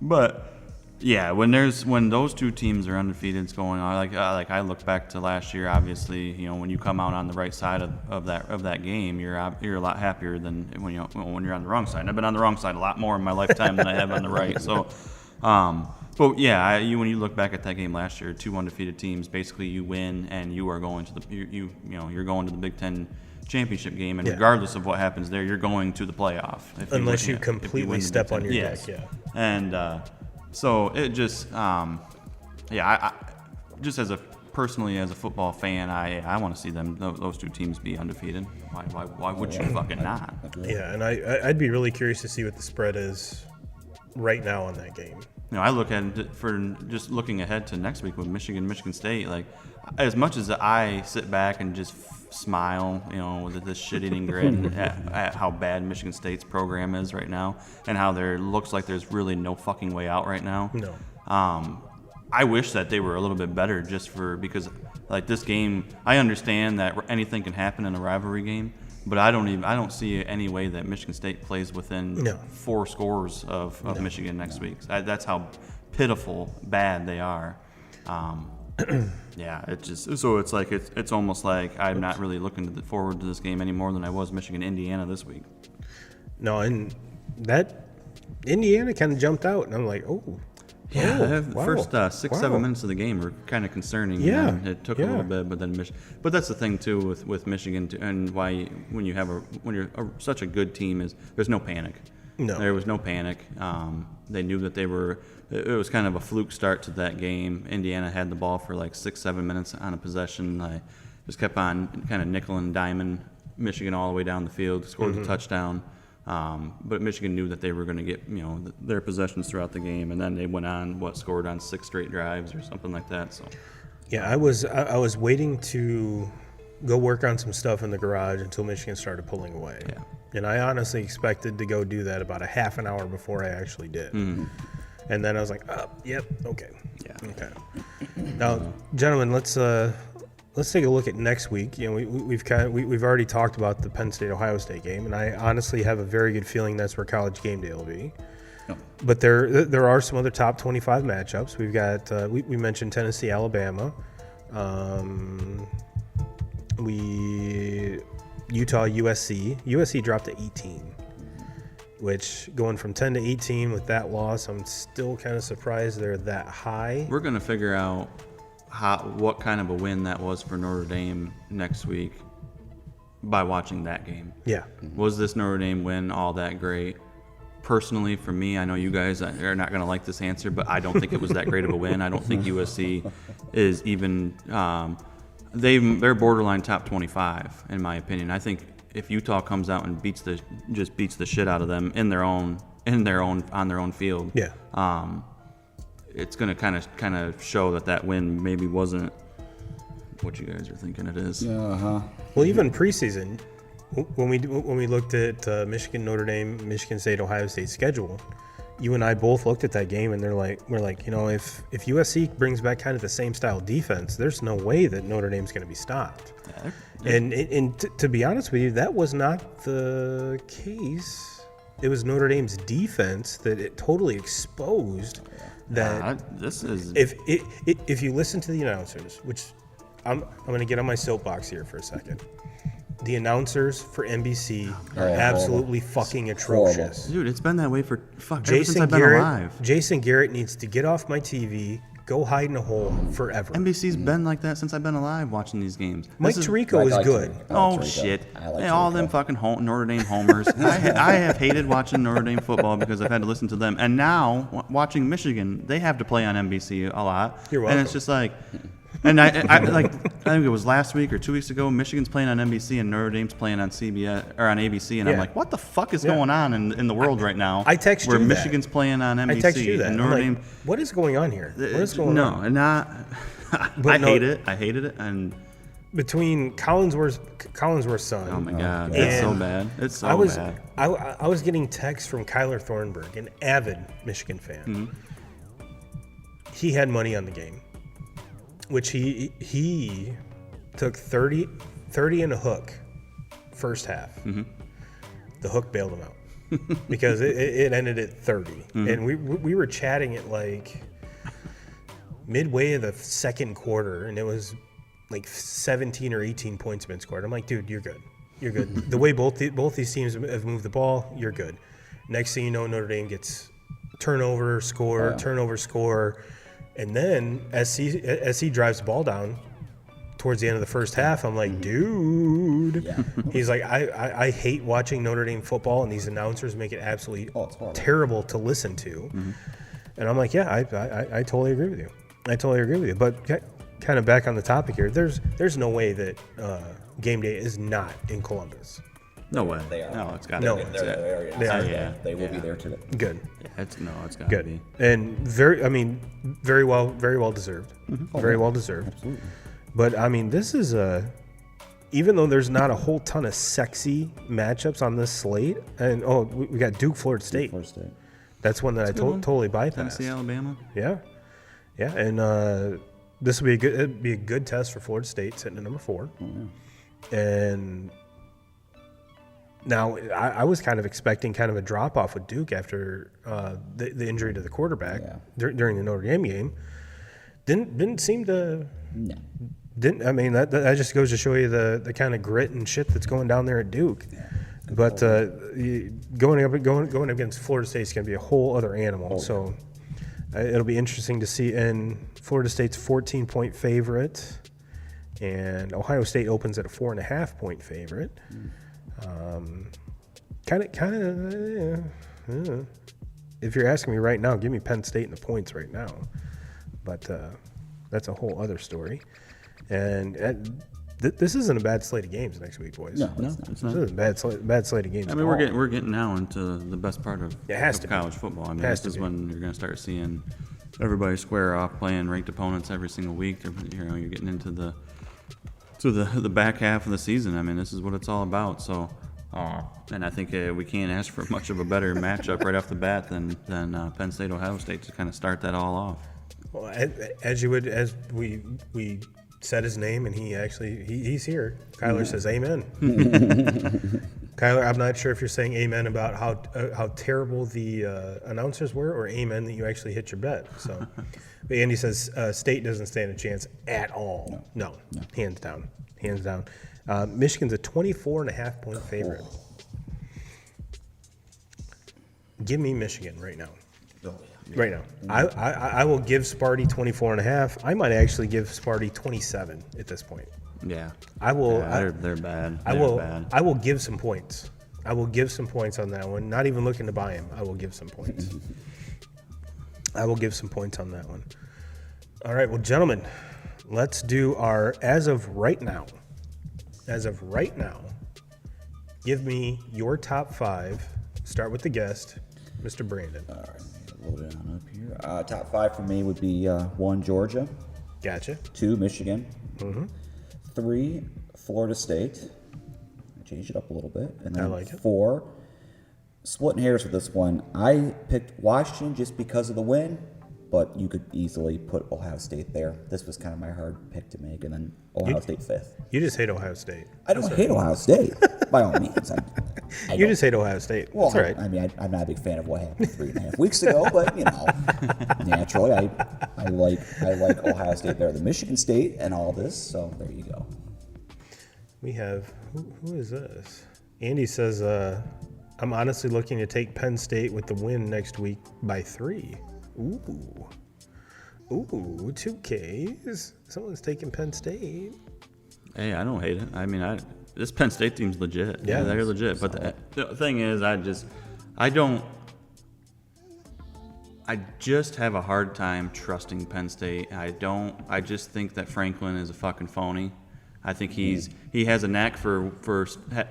But yeah, when those two teams are undefeated, it's going on. Like I look back to last year. Obviously, when you come out on the right side of that game, you're a lot happier than when you're on the wrong side. And I've been on the wrong side a lot more in my lifetime than I have on the right. So, but yeah, when you look back at that game last year, two undefeated teams. Basically, you win and you are going to you're going to the Big Ten championship game, and regardless of what happens there, you're going to the playoff. Unless you completely step on your neck. Yeah. And so it just, I just as a football fan, I want to see those two teams be undefeated. Why would you fucking not? Yeah, and I'd be really curious to see what the spread is right now on that game. I look at it for just looking ahead to next week with Michigan State. Like, as much as I sit back and just smile, with this shit-eating grin at how bad Michigan State's program is right now, and how looks like there's really no fucking way out right now. No. I wish that they were a little bit better, because like this game, I understand that anything can happen in a rivalry game, but I don't see any way that Michigan State plays within 4 scores of Michigan next week. That's how pitiful bad they are. Yeah, it's almost like I'm not really looking forward to this game any more than I was Michigan-Indiana this week. No, and that Indiana kind of jumped out, and I'm like, oh. Yeah, the first 6-7 minutes of the game were kind of concerning. Yeah, and it took a little bit, but then But that's the thing too with Michigan, and why when you're such a good team is there's no panic. No, there was no panic. They knew that it was kind of a fluke start to that game. Indiana had the ball for like 6-7 minutes on a possession. I just kept on kind of nickel and diming Michigan all the way down the field, scored the touchdown. But Michigan knew that they were going to get their possessions throughout the game, and then they went on scored on 6 straight drives or something like that. So yeah, I was waiting to go work on some stuff in the garage until Michigan started pulling away. Yeah. And I honestly expected to go do that about a half an hour before I actually did. Mm-hmm. And then I was like, oh, yep, okay. Yeah. Okay. Now, gentlemen, let's take a look at next week. We've already talked about the Penn State Ohio State game, and I honestly have a very good feeling that's where College Game Day will be. No. But there are some other top 25 matchups. We've got we mentioned Tennessee, Alabama. Utah, USC. USC dropped to 18, which going from 10 to 18 with that loss, I'm still kind of surprised they're that high. We're going to figure out what kind of a win that was for Notre Dame next week by watching that game. Yeah. Was this Notre Dame win all that great? Personally, for me, I know you guys are not going to like this answer, but I don't think it was that great of a win. I don't think USC is even they're borderline top 25 in my opinion. I think if Utah comes out and beats the shit out of them on their own field, it's going to kind of show that win maybe wasn't what you guys are thinking it is. Well, even preseason, when we looked at Michigan, Notre Dame, Michigan State, Ohio State schedule, you and I both looked at that game and we're like, if USC brings back kind of the same style defense, there's no way that Notre Dame's going to be stopped. Yeah. And to be honest with you, that was not the case. It was Notre Dame's defense that it totally exposed. If you listen to the announcers, which I'm going to get on my soapbox here for a second. The announcers for NBC are absolutely fucking atrocious. Dude, it's been that way for ever since I've been alive. Jason Garrett needs to get off my TV, go hide in a hole forever. NBC's been like that since I've been alive watching these games. Mike Tirico is good. Shit. All them fucking Notre Dame homers. I have hated watching Notre Dame football because I've had to listen to them. And now, watching Michigan, they have to play on NBC a lot. You're welcome. And it's just like... And I think it was last week or 2 weeks ago, Michigan's playing on NBC and Notre Dame's playing on CBS or on ABC, and I'm like, what the fuck is going on in the world right now? I text you where that. Michigan's playing on NBC I text you that. and Notre Dame. What is going on here? What is going on? I hated it, and between Collinsworth's son. Oh my God, it's so bad. It's so bad. I was getting texts from Kyler Thornburg, an avid Michigan fan. Mm-hmm. He had money on the game, which he took 30 and a hook first half. Mm-hmm. The hook bailed him out because it ended at 30. Mm-hmm. And we were chatting at like midway of the second quarter, and it was like 17 or 18 points been scored. I'm like, dude, you're good. You're good. The way both these teams have moved the ball, you're good. Next thing you know, Notre Dame gets turnover, score, and then as he drives the ball down towards the end of the first half, I'm like, dude. Yeah. He's like, I hate watching Notre Dame football, and these announcers make it absolutely terrible to listen to. Mm-hmm. And I'm like, yeah, I totally agree with you. But kind of back on the topic here, there's no way that game day is not in Columbus. No way. They are. No, it's got to be. They are. Yeah. They will be there today. Good. Yeah, it's got to be. And very well deserved. Mm-hmm. Very well deserved. Absolutely. But I mean, this is even though there's not a whole ton of sexy matchups on this slate, and we got Duke, Florida State. That's one that I totally bypassed. Tennessee, Alabama. Yeah, and this will be a good test for Florida State, sitting at number 4. Oh, yeah. And now I was kind of expecting kind of a drop off with Duke after the injury to the quarterback during the Notre Dame game. Didn't seem to. No. I mean that just goes to show you the kind of grit and shit that's going down there at Duke. Yeah. But going against Florida State is going to be a whole other animal. Oh, so it'll be interesting to see. And Florida State's 14-point favorite, and Ohio State opens at a 4.5-point favorite. If you're asking me right now, give me Penn State in the points right now. But that's a whole other story. And this isn't a bad slate of games next week, boys. No, it's not. This isn't a bad slate of games. I mean, we're getting now into the best part of college football. I mean, this is when you're going to start seeing everybody square off playing ranked opponents every single week. You're getting into the back half of the season. I mean, this is what it's all about. So, and I think we can't ask for much of a better matchup right off the bat than Penn State, Ohio State to kind of start that all off. Well, as we said his name, and he's here. Kyler says amen. Kyler, I'm not sure if you're saying amen about how terrible the announcers were, or amen that you actually hit your bet. So, but Andy says State doesn't stand a chance at all. No. Hands down. Michigan's a 24.5-point favorite. Give me Michigan right now. Oh, yeah. Right now. I will give Sparty 24.5. I might actually give Sparty 27 at this point. Yeah. I will. Yeah, they're bad. I will give some points. I will give some points on that one. Not even looking to buy him. I will give some points. I will give some points on that one. All right, well, gentlemen, let's do our as of right now. Give me your top 5. Start with the guest, Mr. Brandon. All right. Load it on up here. Top 5 for me would be 1, Georgia. Gotcha. 2, Michigan. Mm-hmm. 3, Florida State. Change it up a little bit. And then I like it. 4, splitting hairs with this one. I picked Washington just because of the win, but you could easily put Ohio State there. This was kind of my hard pick to make, and then Ohio State 5th. You just hate Ohio State. I don't hate Ohio State, by all means. You just hate Ohio State. Well, that's right. I mean, I'm not a big fan of what happened 3.5 weeks ago, but naturally, I like Ohio State better than Michigan State and all this. So there you go. We have who is this? Andy says, "I'm honestly looking to take Penn State with the win next week by 3." Ooh, 2 Ks. Someone's taking Penn State. Hey, I don't hate it. I mean, this Penn State team's legit. Yeah, they're legit. But the thing is, I just have a hard time trusting Penn State. I just think that Franklin is a fucking phony. I think he has a knack for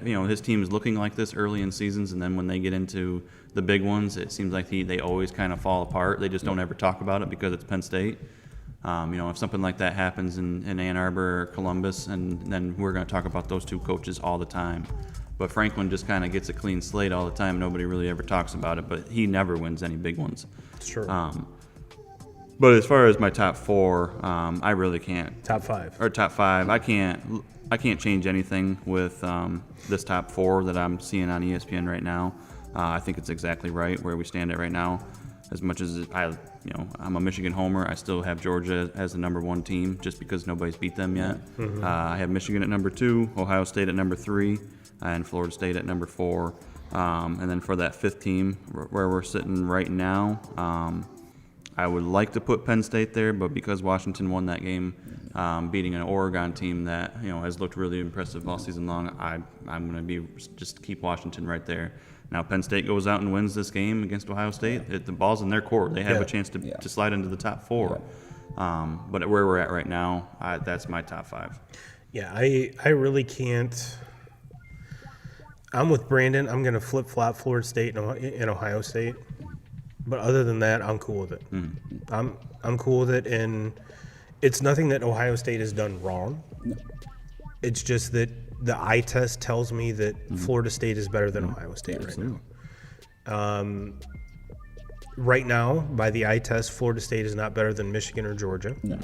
his team is looking like this early in seasons, and then when they get into the big ones, it seems like they always kind of fall apart. They just don't ever talk about it because it's Penn State. If something like that happens in Ann Arbor or Columbus, and then we're going to talk about those two coaches all the time. But Franklin just kind of gets a clean slate all the time. Nobody really ever talks about it, but he never wins any big ones. It's true. But as far as my top 4, I really can't. Top 5. Or top 5, I can't change anything with this top 4 that I'm seeing on ESPN right now. I think it's exactly right where we stand at right now. As much as I'm a Michigan homer, I still have Georgia as the number 1 team just because nobody's beat them yet. Mm-hmm. I have Michigan at number 2, Ohio State at number 3, and Florida State at number 4. And then for that 5th team, where we're sitting right now, I would like to put Penn State there, but because Washington won that game, beating an Oregon team that has looked really impressive all season long, I'm going to just keep Washington right there. Now Penn State goes out and wins this game against Ohio State. The ball's in their court. They have a chance to slide into the top 4. But where we're at right now, that's my top 5. Yeah, I really can't. I'm with Brandon. I'm going to flip-flop Florida State and Ohio State. But other than that, I'm cool with it. Mm-hmm. I'm cool with it, and it's nothing that Ohio State has done wrong. No. It's just that the eye test tells me that Florida State is better than Ohio State right now. Right now, by the eye test, Florida State is not better than Michigan or Georgia. No.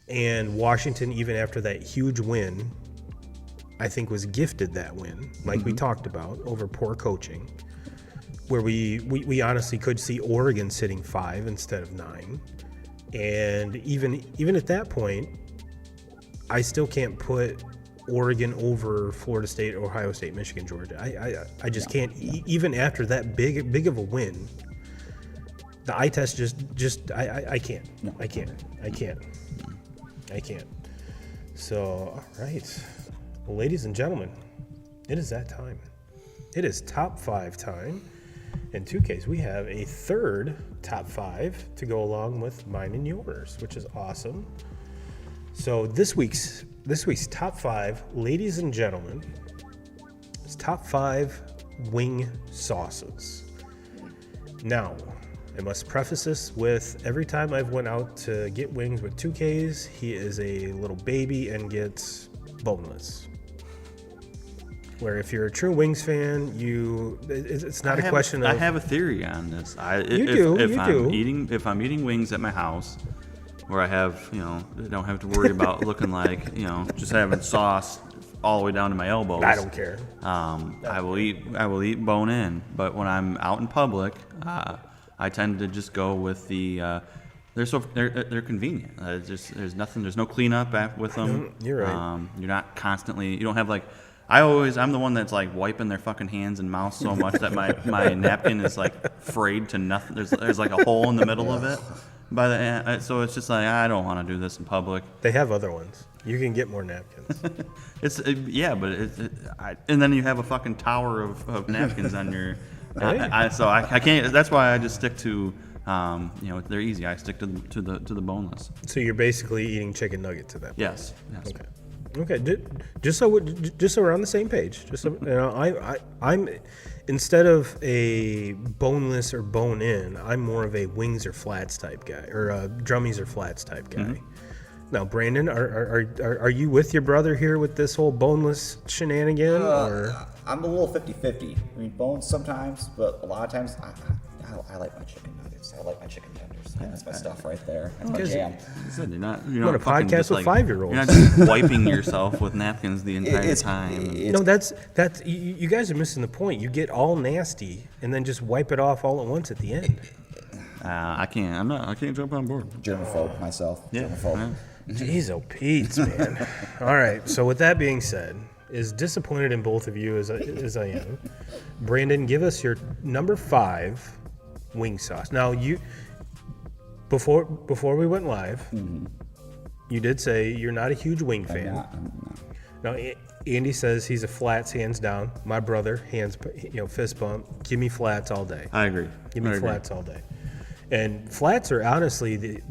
And Washington, even after that huge win, I think was gifted that win, like we talked about, over poor coaching, where we honestly could see Oregon sitting 5 instead of 9. And even at that point, I still can't put Oregon over Florida State, Ohio State, Michigan, Georgia. I just can't. Even after that big of a win, the eye test just I can't. No. I can't. So, all right. Well, ladies and gentlemen, it is that time. It is top 5 time. In 2Ks, we have a third top 5 to go along with mine and yours, which is awesome. So this week's top 5, ladies and gentlemen, is top 5 wing sauces. Now, I must preface this with every time I've went out to get wings with 2Ks, he is a little baby and gets boneless. Where if you're a true wings fan, it's not a question of. I have a theory on this. If I'm eating wings at my house, where I have, don't have to worry about looking like, just having sauce all the way down to my elbows. I don't care. I will eat bone in, but when I'm out in public, I tend to just go with the. They're convenient. There's no cleanup with them. You're right. You're not constantly. You don't have like. I'm the one that's like wiping their fucking hands and mouth so much that my napkin is like frayed to nothing. There's like a hole in the middle of it. So it's just like, I don't want to do this in public. They have other ones. You can get more napkins. And then you have a fucking tower of napkins on your. I can't. That's why I just stick to. They're easy. I stick to the boneless. So you're basically eating chicken nuggets at that point. Yes. Okay. Just so we're on the same page. I'm instead of a boneless or bone in, I'm more of a wings or flats type guy, or a drummies or flats type guy. Mm-hmm. Now, Brandon, are you with your brother here with this whole boneless shenanigan? Or I'm a little 50-50. I mean, bones sometimes, but a lot of times I like my chicken nuggets. I like my chicken tenders. That's my stuff right there. That's my jam. You're not a podcast with 5-year-olds. You're not just wiping yourself with napkins the entire time. No, that's you guys are missing the point. You get all nasty and then just wipe it off all at once at the end. I can't. I can't jump on board. Germaphobe myself. Yeah. Germaphobe. Jeez, oh Pete, man. All right. So with that being said, as disappointed in both of you as I am, Brandon, give us your number 5 wing sauce. Now before we went live, you did say you're not a huge wing fan. I'm not. Now Andy says he's a flats hands down. My brother, fist bump. Give me flats all day. I agree. Give me flats all day. And flats are honestly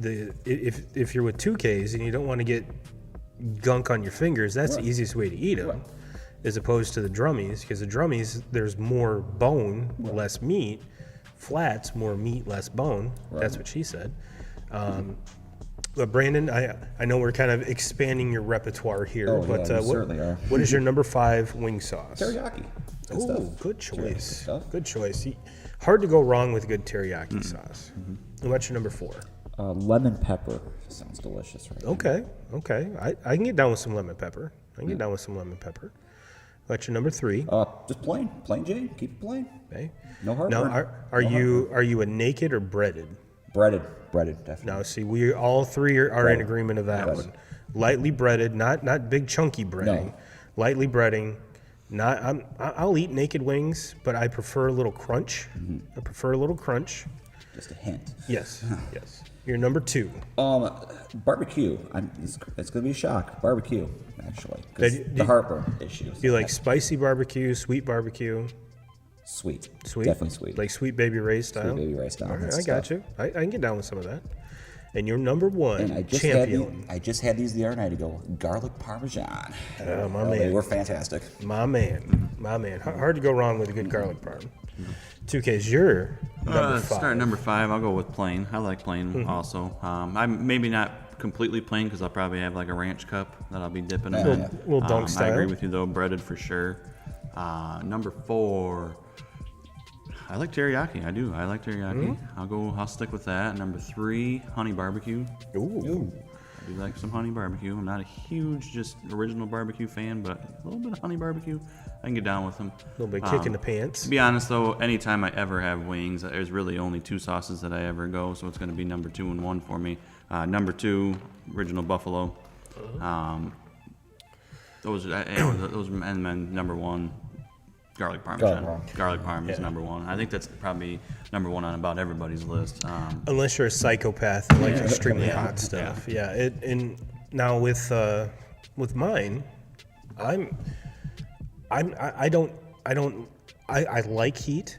if you're with 2Ks and you don't want to get gunk on your fingers, that's the easiest way to eat them, as opposed to the drummies, because the drummies there's more bone, less meat. Flats, more meat, less bone. Right. That's what she said. But Brandon, I know we're kind of expanding your repertoire here, but certainly are. What is your number 5 wing sauce? Teriyaki. Oh, good choice. Good choice. Hard to go wrong with good teriyaki sauce. What's your number 4? Lemon pepper. Sounds delicious, right? Okay. I can get down with some lemon pepper. What's your number 3? Just plain Jane. Keep it plain. Okay. No heartburn. Now, are you a naked or breaded? Breaded, definitely. Now, see, we all 3 are in agreement of that one. Lightly breaded, not big chunky breading. No. Lightly breading. I'll eat naked wings, but I prefer a little crunch. Just a hint. Yes. Your number 2. Barbecue. It's gonna be a shock. Barbecue, actually, 'cause the heartburn issues. Do you like spicy barbecue, sweet barbecue? Sweet. Sweet? Definitely sweet. Like Sweet Baby Ray's style? Sweet Baby Ray style. All right, That's I got stuff. you. I can get down with some of that. And your number 1 And I just had these the other night ago. Garlic Parmesan. Oh, my They man. were fantastic. My man. Hard to go wrong with a good garlic parm. 2K's your number 5. Start number 5. I'll go with plain. I like plain also. I'm maybe not completely plain because I'll probably have like a ranch cup that I'll be dipping in. Little dunk I style. agree with you though. Breaded for sure. Number 4. I like teriyaki. I do. I like teriyaki. I'll stick with that. Number 3, honey barbecue. Ooh. I do like some honey barbecue. I'm not a huge just original barbecue fan, but a little bit of honey barbecue, I can get down with them. A little bit kick in the pants. To be honest though, anytime I ever have wings, there's really only 2 sauces that I ever go, so it's going to be number 2 and 1 for me. Number 2, original buffalo. Those and then number 1, garlic parmesan. Garlic parm is number 1. I think that's probably number 1 on about everybody's list. Unless you're a psychopath and like extremely hot stuff. Yeah. And now with mine, I like heat,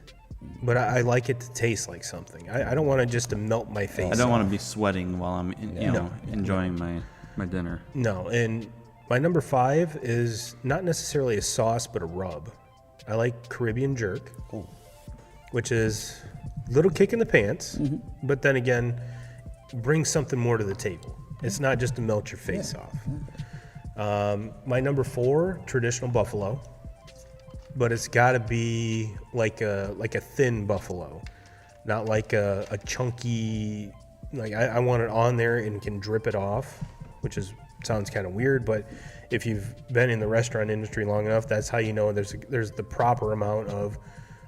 but I like it to taste like something. I don't want it just to melt my face. I don't want to be sweating while I'm enjoying my dinner. No, and my number 5 is not necessarily a sauce, but a rub. I like Caribbean jerk, which is a little kick in the pants, but then again, brings something more to the table. It's not just to melt your face off. My number 4, traditional buffalo, but it's got to be like a thin buffalo, not like a chunky. Like I want it on there and can drip it off, which sounds kind of weird, but if you've been in the restaurant industry long enough, that's how you know there's the proper amount of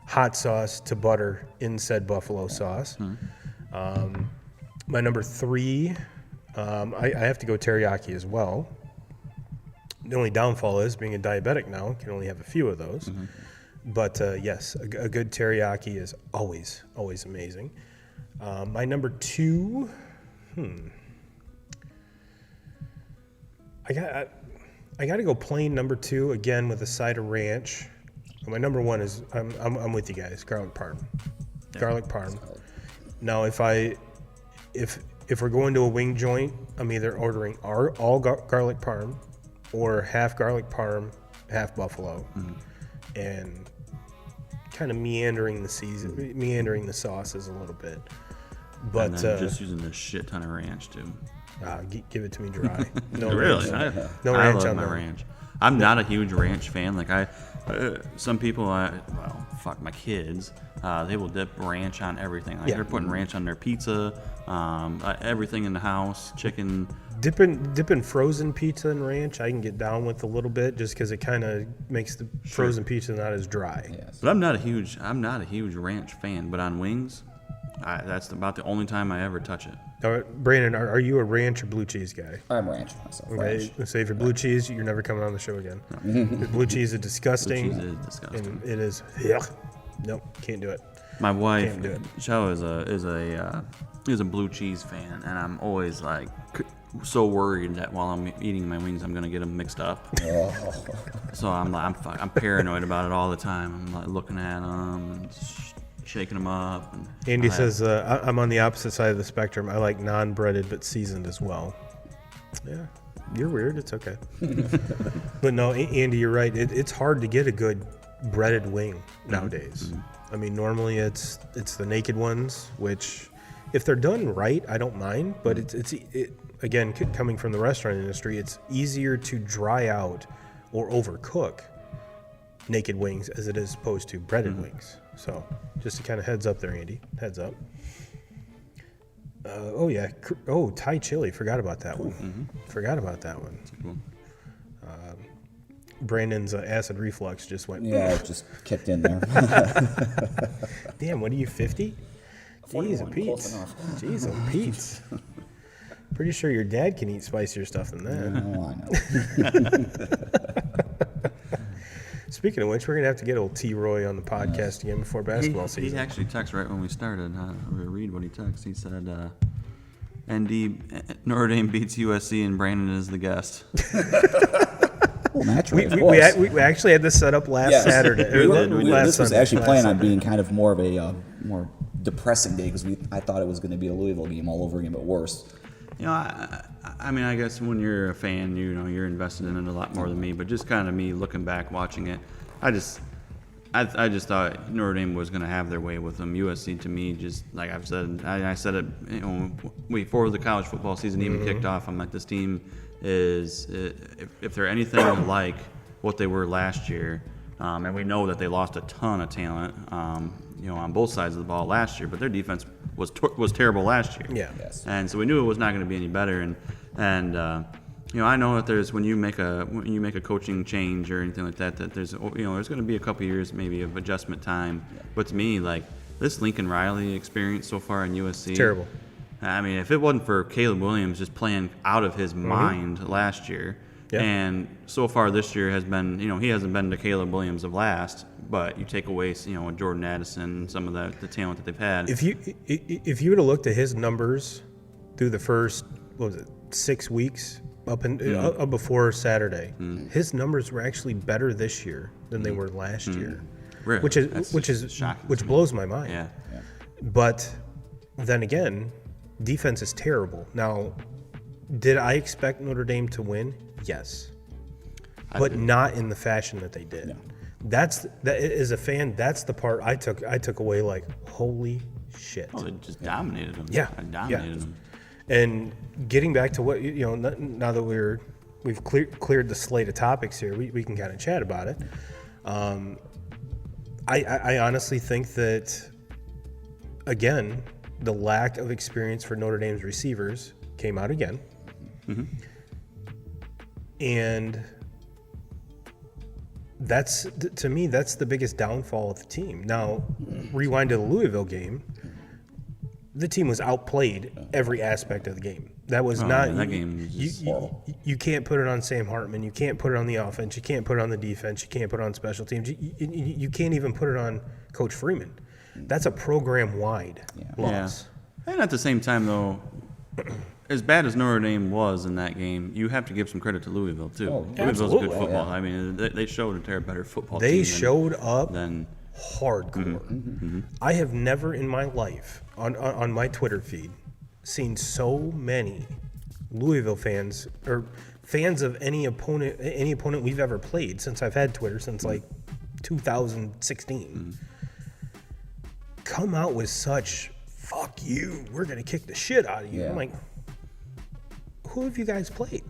hot sauce to butter in said buffalo sauce. My number 3, I have to go teriyaki as well. The only downfall is being a diabetic now, can only have a few of those. But yes, a good teriyaki is always amazing. My number 2, I got to go plain number 2 again with a side of ranch. My number 1 is I'm with you guys, garlic parm. Yeah. Garlic parm. Now if we're going to a wing joint, I'm either ordering all garlic parm or half garlic parm, half buffalo, and kind of meandering the sauces a little bit. But and then just using a shit ton of ranch too. Give it to me dry. No Really? ranch. I Ranch love on my there. ranch. I'm not a huge ranch fan. Like some people, my kids, they will dip ranch on everything. Like they're putting ranch on their pizza, everything in the house, chicken. Dipping frozen pizza in ranch, I can get down with a little bit, just because it kind of makes the frozen pizza not as dry. Yes. But I'm not a huge ranch fan. But on wings, that's about the only time I ever touch it. Brandon, are you a ranch or blue cheese guy? I'm ranch myself. Okay, let's say if you're blue cheese, you're never coming on the show again. Blue cheese is disgusting. Blue cheese is disgusting. And it is. Yeah. Nope, can't do it. My wife, Can't do it. Joe, is a blue cheese fan, and I'm always like so worried that while I'm eating my wings, I'm gonna get them mixed up. So I'm paranoid about it all the time. I'm like looking at them and shaking them up. And Andy says I'm on the opposite side of the spectrum. I like non-breaded but seasoned as well. Yeah, you're weird. It's okay. But no, Andy, you're right. It's hard to get a good breaded wing nowadays. I mean, normally it's the naked ones, which if they're done right, I don't mind. But it's again, coming from the restaurant industry, it's easier to dry out or overcook naked wings as it is opposed to breaded wings. So just a kind of heads up there, Andy. Heads up. Oh yeah. Oh, Thai chili. Forgot about that one. Forgot about that one. Cool. Brandon's acid reflux just went. Yeah, it just kicked in there. Damn, what are you, 50? Jeez, 41, Pete. close enough. Jeez, Pete. Pretty sure your dad can eat spicier stuff than that. Oh, I know. Speaking of which, we're gonna have to get old T. Roy on the podcast again before basketball season. He actually texted right when we started. Read what he texted. He said, "ND Notre Dame beats USC and Brandon is the guest." Well, naturally, of We course. actually had this set up last Saturday. We did. This was actually planned on Sunday. being kind of more of a more depressing day because I thought it was going to be a Louisville game all over again, but worse. You know, I mean, I guess when you're a fan, you know, you're invested in it a lot more than me. But just kind of me looking back, watching it, I just thought Notre Dame was going to have their way with them. USC, to me, just like I've said, I said it, you know, before the college football season even kicked off. I'm like, this team is, if they're anything like what they were last year, and we know that they lost a ton of talent, you know, on both sides of the ball last year, but their defense was terrible last year. Yeah. Yes. And so we knew it was not going to be any better. And you know, I know that there's when you make a coaching change or anything like that there's, you know, there's going to be a couple years maybe of adjustment time. Yeah. But to me, like this Lincoln Riley experience so far in USC, Terrible. I mean, if it wasn't for Caleb Williams just playing out of his mind last year, and so far this year has been, you know, he hasn't been the Caleb Williams of last, but you take away, you know, Jordan Addison, some of the talent that they've had. If you would have looked at his numbers through the first, what was it, 6 weeks up before Saturday, his numbers were actually better this year than they were last year, Really? which blows my mind. Yeah. But then again, defense is terrible. Now, did I expect Notre Dame to win? Yes, but not in the fashion that they did. No. That as a fan, that's the part I took away. Like, holy shit! Oh, they just dominated them. Yeah, dominated them. And getting back to what, you know, now that we've cleared the slate of topics here, we can kind of chat about it. I honestly think that, again, the lack of experience for Notre Dame's receivers came out again. And that's, to me, that's the biggest downfall of the team. Now, rewind to the Louisville game. The team was outplayed every aspect of the game. That was not that game was just you can't put it on Sam Hartman. You can't put it on the offense. You can't put it on the defense. You can't put it on special teams. You can't even put it on Coach Freeman. That's a program-wide loss. Yeah. And at the same time, though, as bad as Notre Dame was in that game, you have to give some credit to Louisville, too. Louisville's good football. I mean, they showed a better football team. They showed up than hardcore. I have never in my life, on my Twitter feed, seen so many Louisville fans, or fans of any opponent we've ever played since I've had Twitter, since like 2016, come out with such, fuck you, we're going to kick the shit out of you. I'm like, who have you guys played?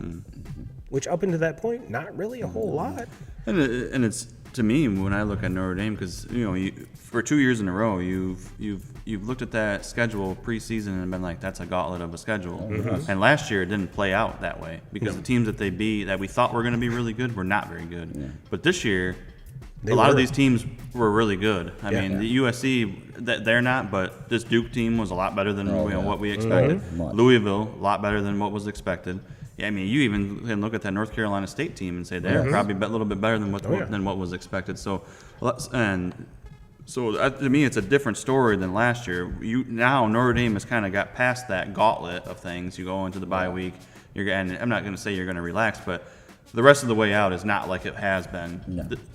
Which up until that point, not really a whole lot. And it's, to me, when I look at Notre Dame, because, you know, for 2 years in a row, you've looked at that schedule preseason and been like, that's a gauntlet of a schedule. And last year it didn't play out that way because the teams that they beat that we thought were going to be really good were not very good. But this year, a lot of these teams were really good. I mean, the USC, they're not, but this Duke team was a lot better than what we expected. Louisville, a lot better than what was expected. Yeah, I mean, you even can look at that North Carolina State team and say they're probably a little bit better than what was expected. So, to me, it's a different story than last year. Now Notre Dame has kind of got past that gauntlet of things. You go into the bye week, and I'm not going to say you're going to relax, but the rest of the way out is not like it has been.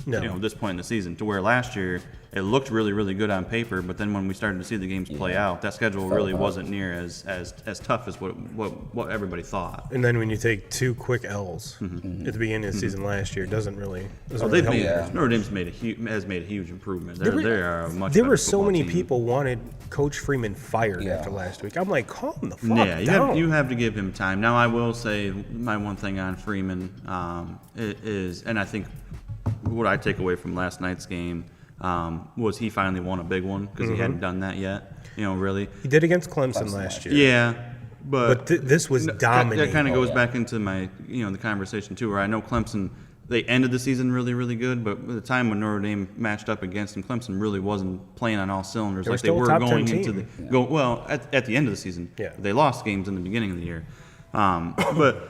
You know, this point in the season, to where last year it looked really, really good on paper, but then when we started to see the games play out, that schedule really wasn't near as tough as what everybody thought. And then when you take 2 quick L's at the beginning of the season last year, it doesn't really help. Notre Dame's has made a huge improvement. They are a much There better were so many football team. people wanted Coach Freeman fired after last week. I'm like, calm the fuck down. You have to give him time. Now, I will say my one thing on Freeman is, and I think what I take away from last night's game, was he finally won a big one because he hadn't done that yet. Really. He did against Clemson last year. Yeah, but this was dominating. That kind of goes back into my the conversation too, where I know Clemson. They ended the season really, really good, but at the time when Notre Dame matched up against them, Clemson really wasn't playing on all cylinders like they were going into the at the end of the season. Yeah. They lost games in the beginning of the year, but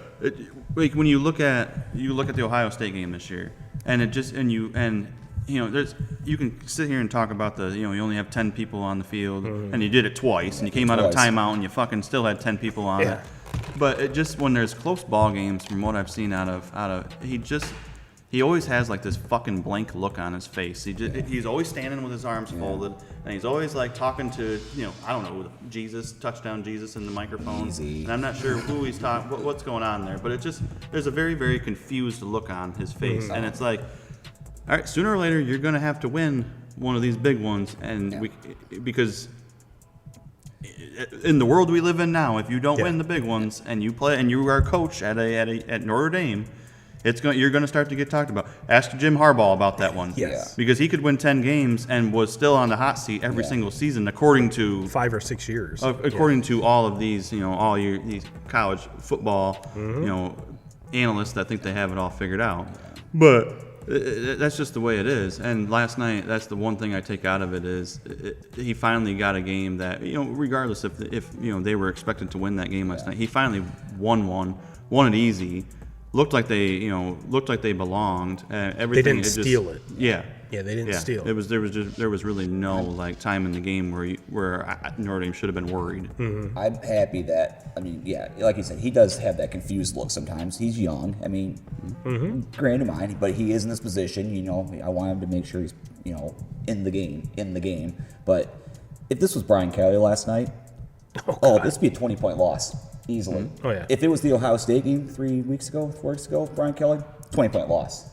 when you look at the Ohio State game this year, and you can sit here and talk about you only have 10 people on the field, and you did it twice, and you came out of a timeout, and you fucking still had 10 people on it. But it just when there's close ball games, from what I've seen out of he always has like this fucking blank look on his face. He's always standing with his arms folded, and he's always like talking to I don't know, Jesus, touchdown Jesus in the microphone. Easy. And I'm not sure who he's talking, what's going on there, but there's a very, very confused look on his face, and it's like, all right, sooner or later you're gonna have to win one of these big ones, and because in the world we live in now, if you don't win the big ones and you are a coach at Notre Dame, you're going to start to get talked about. Ask Jim Harbaugh about that one. Yes. Because he could win 10 games and was still on the hot seat every single season, according to 5 or 6 years. According to all of these, these college football, analysts that think they have it all figured out. But that's just the way it is. And last night, that's the one thing I take out of it is he finally got a game that regardless if they were expected to win that game last night, he finally won it easy. Looked like they belonged. Everything. They didn't steal it. Yeah. Yeah, they didn't steal it. There was really no time in the game where Notre Dame should have been worried. I'm happy that like you said, he does have that confused look sometimes. He's young. Granted mine, but he is in this position. I want him to make sure he's in the game. But if this was Brian Kelly last night, this would be a 20-point loss. Easily. Oh, yeah. If it was the Ohio State game 4 weeks ago, Brian Kelly, 20-point loss.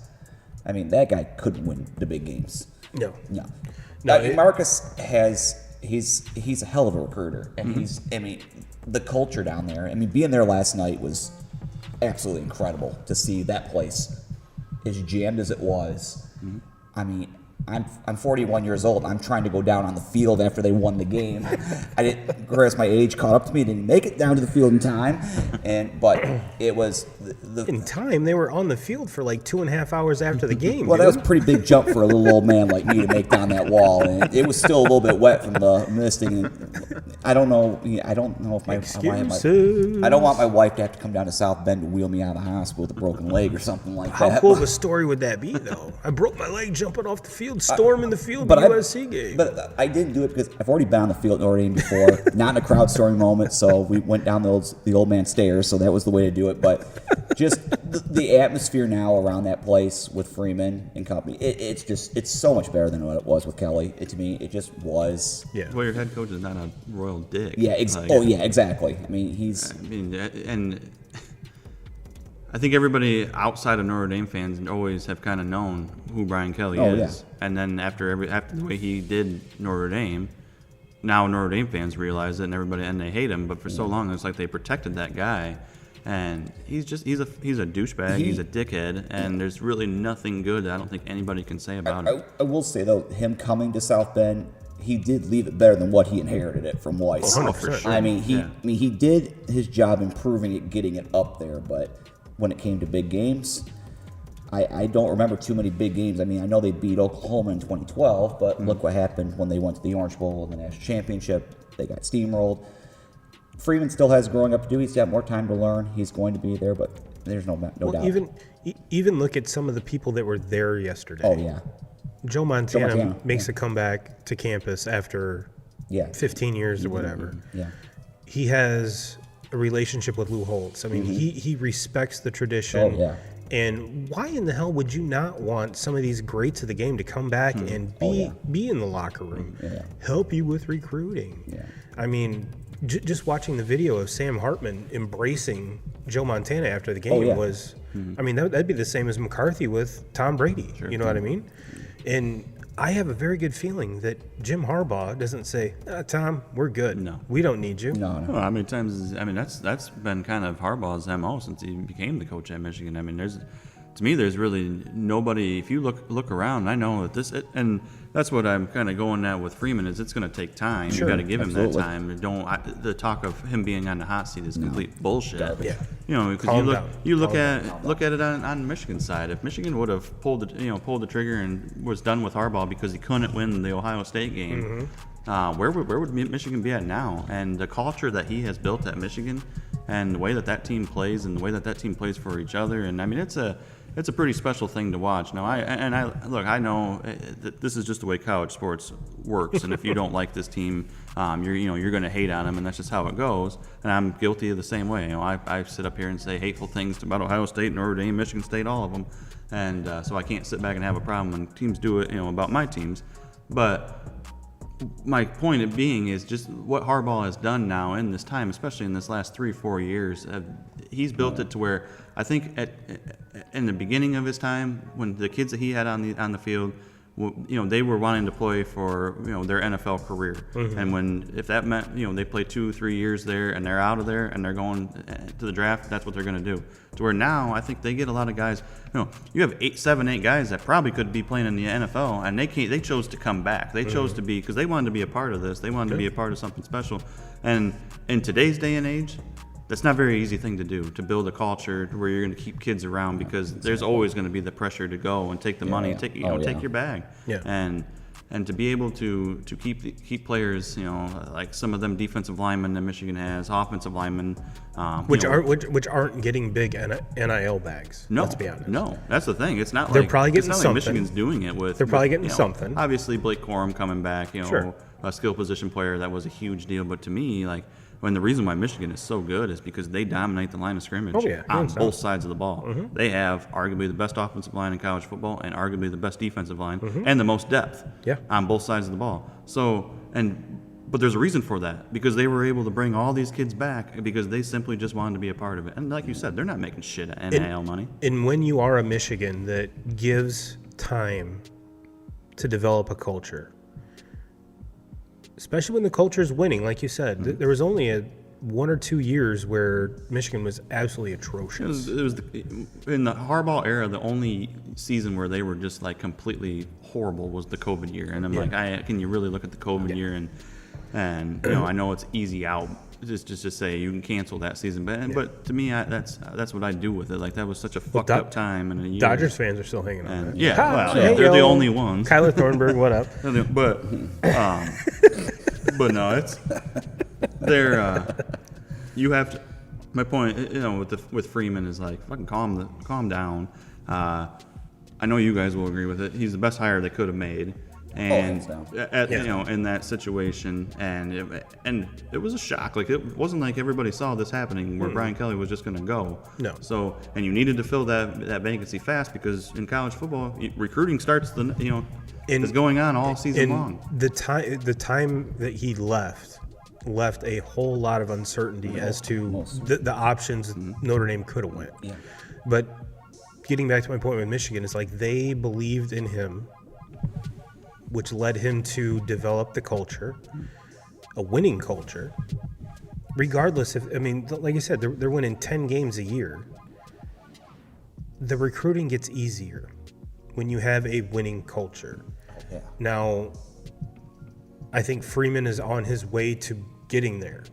That guy couldn't win the big games. No. Marcus he's a hell of a recruiter, and the culture down there. Being there last night was absolutely incredible to see that place as jammed as it was. I'm 41 years old. I'm trying to go down on the field after they won the game. Whereas my age caught up to me. Didn't make it down to the field in time, but it was in time. They were on the field for like 2.5 hours after the game. Well, that was a pretty big jump for a little old man like me to make down that wall, and it was still a little bit wet from the misting. I don't know if I don't want my wife to have to come down to South Bend to wheel me out of the hospital with a broken leg or something like that. How cool of a story would that be, though? I broke my leg jumping off the field. Storm in the field, the USC game. But I didn't do it because I've already been on the field at Notre Dame before, not in a crowd storming moment, so we went down the old man stairs, so that was the way to do it. But just the atmosphere now around that place with Freeman and company, it's so much better than what it was with Kelly. To me, it just was. Yeah. Well, your head coach is not a royal dick. Yeah. Exactly. And I think everybody outside of Notre Dame fans always have kind of known who Brian Kelly is. Yeah. And then after the way he did Notre Dame, now Notre Dame fans realize it, and they hate him. But for so long, it's like they protected that guy, and he's a douchebag. He's a dickhead, and there's really nothing good that I don't think anybody can say about him. I will say though, him coming to South Bend, he did leave it better than what he inherited it from Weiss. Oh, for sure. He did his job improving it, getting it up there, but when it came to big games, I don't remember too many big games. I know they beat Oklahoma in 2012, but look what happened when they went to the Orange Bowl in the national championship. They got steamrolled. Freeman still has growing up to do. He's got more time to learn. He's going to be there, but there's no doubt. Even look at some of the people that were there yesterday. Oh, yeah. Joe Montana makes a comeback to campus after 15 years or whatever. Yeah. He has a relationship with Lou Holtz. He respects the tradition. Oh, yeah. And why in the hell would you not want some of these greats of the game to come back and be in the locker room, help you with recruiting? Yeah. Just watching the video of Sam Hartman embracing Joe Montana after the game was, that'd be the same as McCarthy with Tom Brady. Sure. You know what I mean? And I have a very good feeling that Jim Harbaugh doesn't say, Tom, we're good. No. We don't need you. No. Well, how many times that's been kind of Harbaugh's MO since he became the coach at Michigan. to me, there's really nobody. If you look around, I know that and that's what I'm kind of going at with Freeman is it's going to take time. Sure, you got to give him that absolutely. time. The talk of him being on the hot seat is complete bullshit. Garbage. Yeah. You know, because Calm you look down. at it on Michigan's side. If Michigan would have pulled the trigger and was done with Harbaugh because he couldn't win the Ohio State game, where would Michigan be at now? And the culture that he has built at Michigan, and the way that team plays, and the way that team plays for each other, and I mean it's a pretty special thing to watch. Now, I know that this is just the way college sports works, and if you don't like this team, you're going to hate on them, and that's just how it goes. And I'm guilty of the same way. You know, I sit up here and say hateful things about Ohio State, Notre Dame, Michigan State, all of them, and so I can't sit back and have a problem when teams do it, about my teams. But my point being is just what Harbaugh has done now in this time, especially in this last 3-4 years. He's built it to where I think in the beginning of his time, when the kids that he had on the field, they were wanting to play for their NFL career, and if that meant they play 2-3 years there and they're out of there and they're going to the draft, that's what they're going to do. To where now I think they get a lot of guys. You have 8 guys that probably could be playing in the NFL, and they chose to come back. They chose to be because they wanted to be a part of this. They wanted to be a part of something special. And in today's day and age, that's not a very easy thing to do, to build a culture where you're going to keep kids around, because there's always going to be the pressure to go and take the money, take your bag, and to be able to keep players, like some of them defensive linemen that Michigan has, offensive linemen, which aren't getting big NIL bags. No, let's be honest. No, that's the thing. It's not They're like probably getting it's not something. like Michigan's doing it with. They're probably getting with, something. Obviously, Blake Corum coming back, Sure. A skill position player, that was a huge deal. But to me, when the reason why Michigan is so good is because they dominate the line of scrimmage on both sides of the ball. They have arguably the best offensive line in college football and arguably the best defensive line and the most depth on both sides of the ball. So, but there's a reason for that, because they were able to bring all these kids back because they simply just wanted to be a part of it. And like you said, they're not making shit at NIL money. And when you are a Michigan that gives time to develop a culture, especially when the culture is winning, like you said, there was only 1 or 2 years where Michigan was absolutely atrocious. It was in the Harbaugh era, the only season where they were just completely horrible was the COVID year. And I'm can you really look at the COVID year and I know it's easy out just to say you can cancel that season, but to me that's what I do with it. That was such a fucked up time in a year. Dodgers fans are still hanging on. They're the only ones. Kyler Thornburg, what up? But no, it's you have to. My point, with Freeman is fucking calm down. I know you guys will agree with it. He's the best hire they could have made, and in that situation, and it was a shock. It wasn't like everybody saw this happening where Brian Kelly was just going to go. No. So, and you needed to fill that vacancy fast, because in college football, recruiting starts is going on all season long. The time that he left a whole lot of uncertainty as to the options Notre Dame could have went. Yeah. But getting back to my point with Michigan, it's they believed in him, which led him to develop the culture, a winning culture. Regardless like you said, they're winning 10 games a year. The recruiting gets easier when you have a winning culture. Yeah. Now, I think Freeman is on his way to getting there.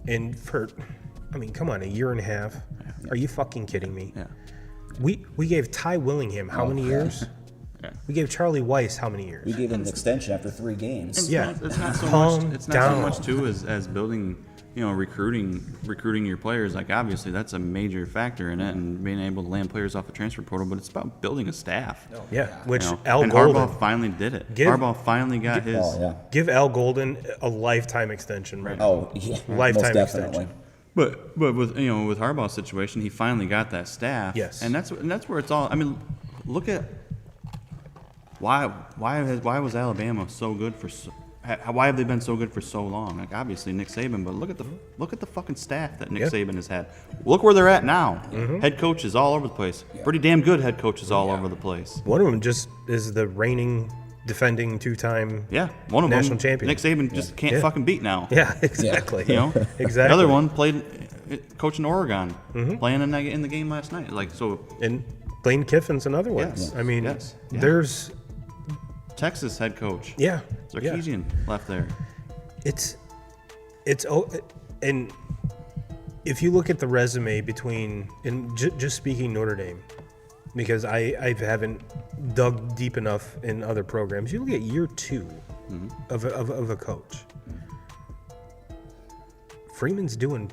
And come on, 1.5 years. Yeah. Are you fucking kidding me? Yeah. We gave Ty Willingham how many years? Yeah. We gave Charlie Weiss how many years? We gave him an extension after 3 games. It's not so Calm much. It's not down. so much too as building, recruiting your players. Obviously that's a major factor in it, and being able to land players off the transfer portal. But it's about building a staff. Which and Al Golden. Harbaugh finally did it. Harbaugh finally got his. Give Al Golden a lifetime extension, right? Oh yeah, Lifetime most definitely. extension. But with with Harbaugh's situation, he finally got that staff. Yes. And that's where it's all. Look at why was Alabama so good for why have they been so good for so long? Obviously Nick Saban, but look at the fucking staff that Nick Saban has had. Look where they're at now. Head coaches all over the place. Pretty damn good head coaches all over the place. One of them just is the reigning, defending 2-time one of national them, champion. Nick Saban just can't fucking beat now. Yeah, exactly. Exactly. The other one played coaching Oregon, playing in the game last night. And Lane Kiffin's another one. Yes. I mean, Yes. Yeah. there's Texas head coach. yeah. Sarkisian left there. And if you look at the resume between, and just speaking Notre Dame, because I haven't dug deep enough in other programs, you look at year 2 of a coach. Freeman's doing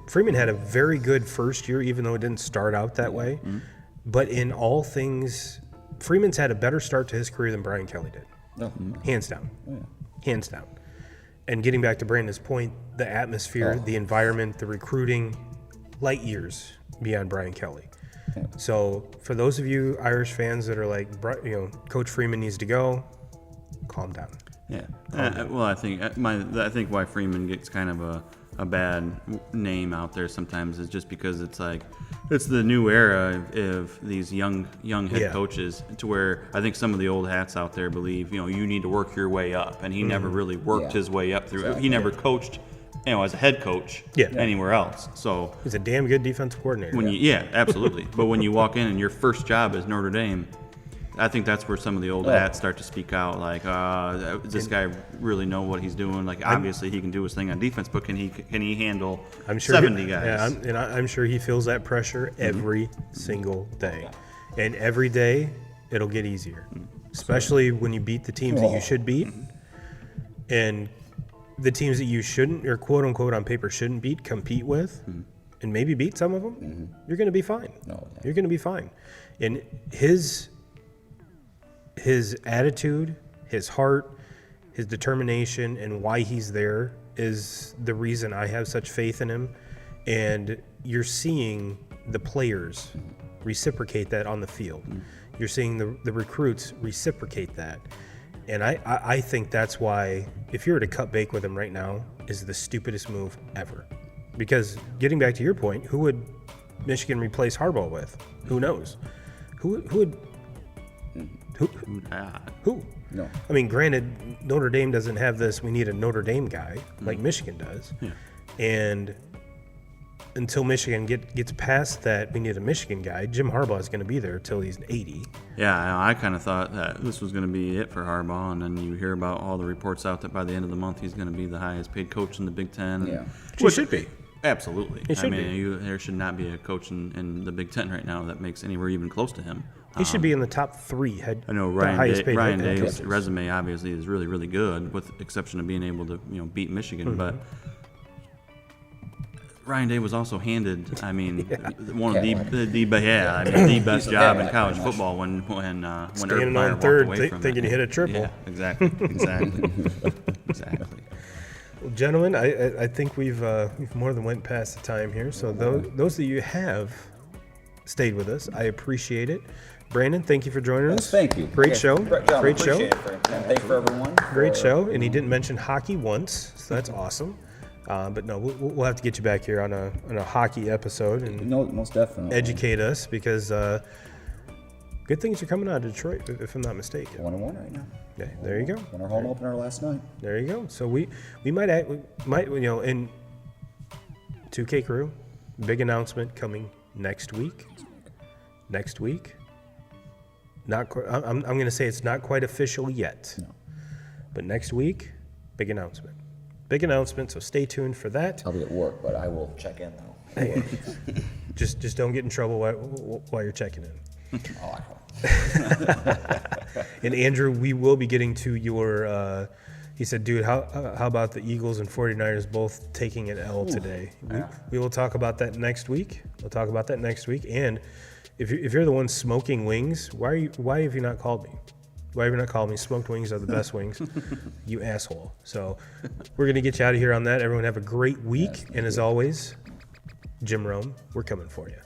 Freeman had a very good first year, even though it didn't start out that way. But in all things, Freeman's had a better start to his career than Brian Kelly did. Hands down. Hands down. And getting back to Brandon's point, the atmosphere, the environment, the recruiting, light years beyond Brian Kelly. So for those of you Irish fans that are like, Coach Freeman needs to go, calm down. Yeah. Well, I think why Freeman gets kind of a bad name out there sometimes is just because it's like it's the new era of these young head coaches, to where I think some of the old hats out there believe you need to work your way up, and he never really worked his way up through. Exactly. He never coached as a head coach anywhere else. So he's a damn good defensive coordinator. Absolutely. But when you walk in and your first job is Notre Dame, I think that's where some of the old hats start to speak out. Like, does this guy really know what he's doing? Like, obviously he can do his thing on defense, but can he handle 70 guys? I'm sure he feels that pressure every single day, and every day it'll get easier, especially when you beat the teams that you should beat, and the teams that you shouldn't, or quote unquote on paper shouldn't beat, compete with, and maybe beat some of them. You're going to be fine. You're going to be fine, and his attitude, his heart, his determination, and why he's there is the reason I have such faith in him. And you're seeing the players reciprocate that on the field. You're seeing the recruits reciprocate that. And I think that's why, if you were to cut bake with him right now, is the stupidest move ever. Because getting back to your point, who would Michigan replace Harbaugh with? Who knows? Who would... Who? No. I mean, granted, Notre Dame doesn't have this, we need a Notre Dame guy like Michigan does. Yeah. And until Michigan gets past that, we need a Michigan guy. Jim Harbaugh is going to be there until he's 80. Yeah, I kind of thought that this was going to be it for Harbaugh, and then you hear about all the reports out that by the end of the month he's going to be the highest paid coach in the Big Ten. Yeah. Which should be. Absolutely. There should not be a coach in the Big Ten right now that makes anywhere even close to him. He should be in the top 3 head. I know Ryan Day's resume obviously is really, really good, with the exception of being able to beat Michigan. But Ryan Day was also handed, one of the best job in college football when standing on third, thinking he hit a triple. Yeah, exactly. Well, gentlemen, I think we've more than went past the time here. So those of you have stayed with us, I appreciate it. Brandon, thank you for joining us. Thank you. Great show. Great show. Thanks for everyone. Great show. And he didn't mention hockey once, so that's awesome. But no, we'll have to get you back here on a hockey episode and most definitely educate us, because good things are coming out of Detroit, if I'm not mistaken. 1-1 right now. Yeah, there you go. Won our home opener last night. There you go. So we might in 2K Crew, big announcement coming next week. I'm going to say it's not quite official yet. No. But next week, big announcement. So stay tuned for that. I'll be at work, but I will check in though. Hey, just don't get in trouble while you're checking in. Oh, I won't. And Andrew, we will be getting to your. He said, "Dude, how about the Eagles and 49ers both taking an L today?" We will talk about that next week. And if you're the one smoking wings, why have you not called me? Why have you not called me? Smoked wings are the best wings, you asshole. So we're going to get you out of here on that. Everyone have a great week. And as always, Jim Rome, we're coming for you.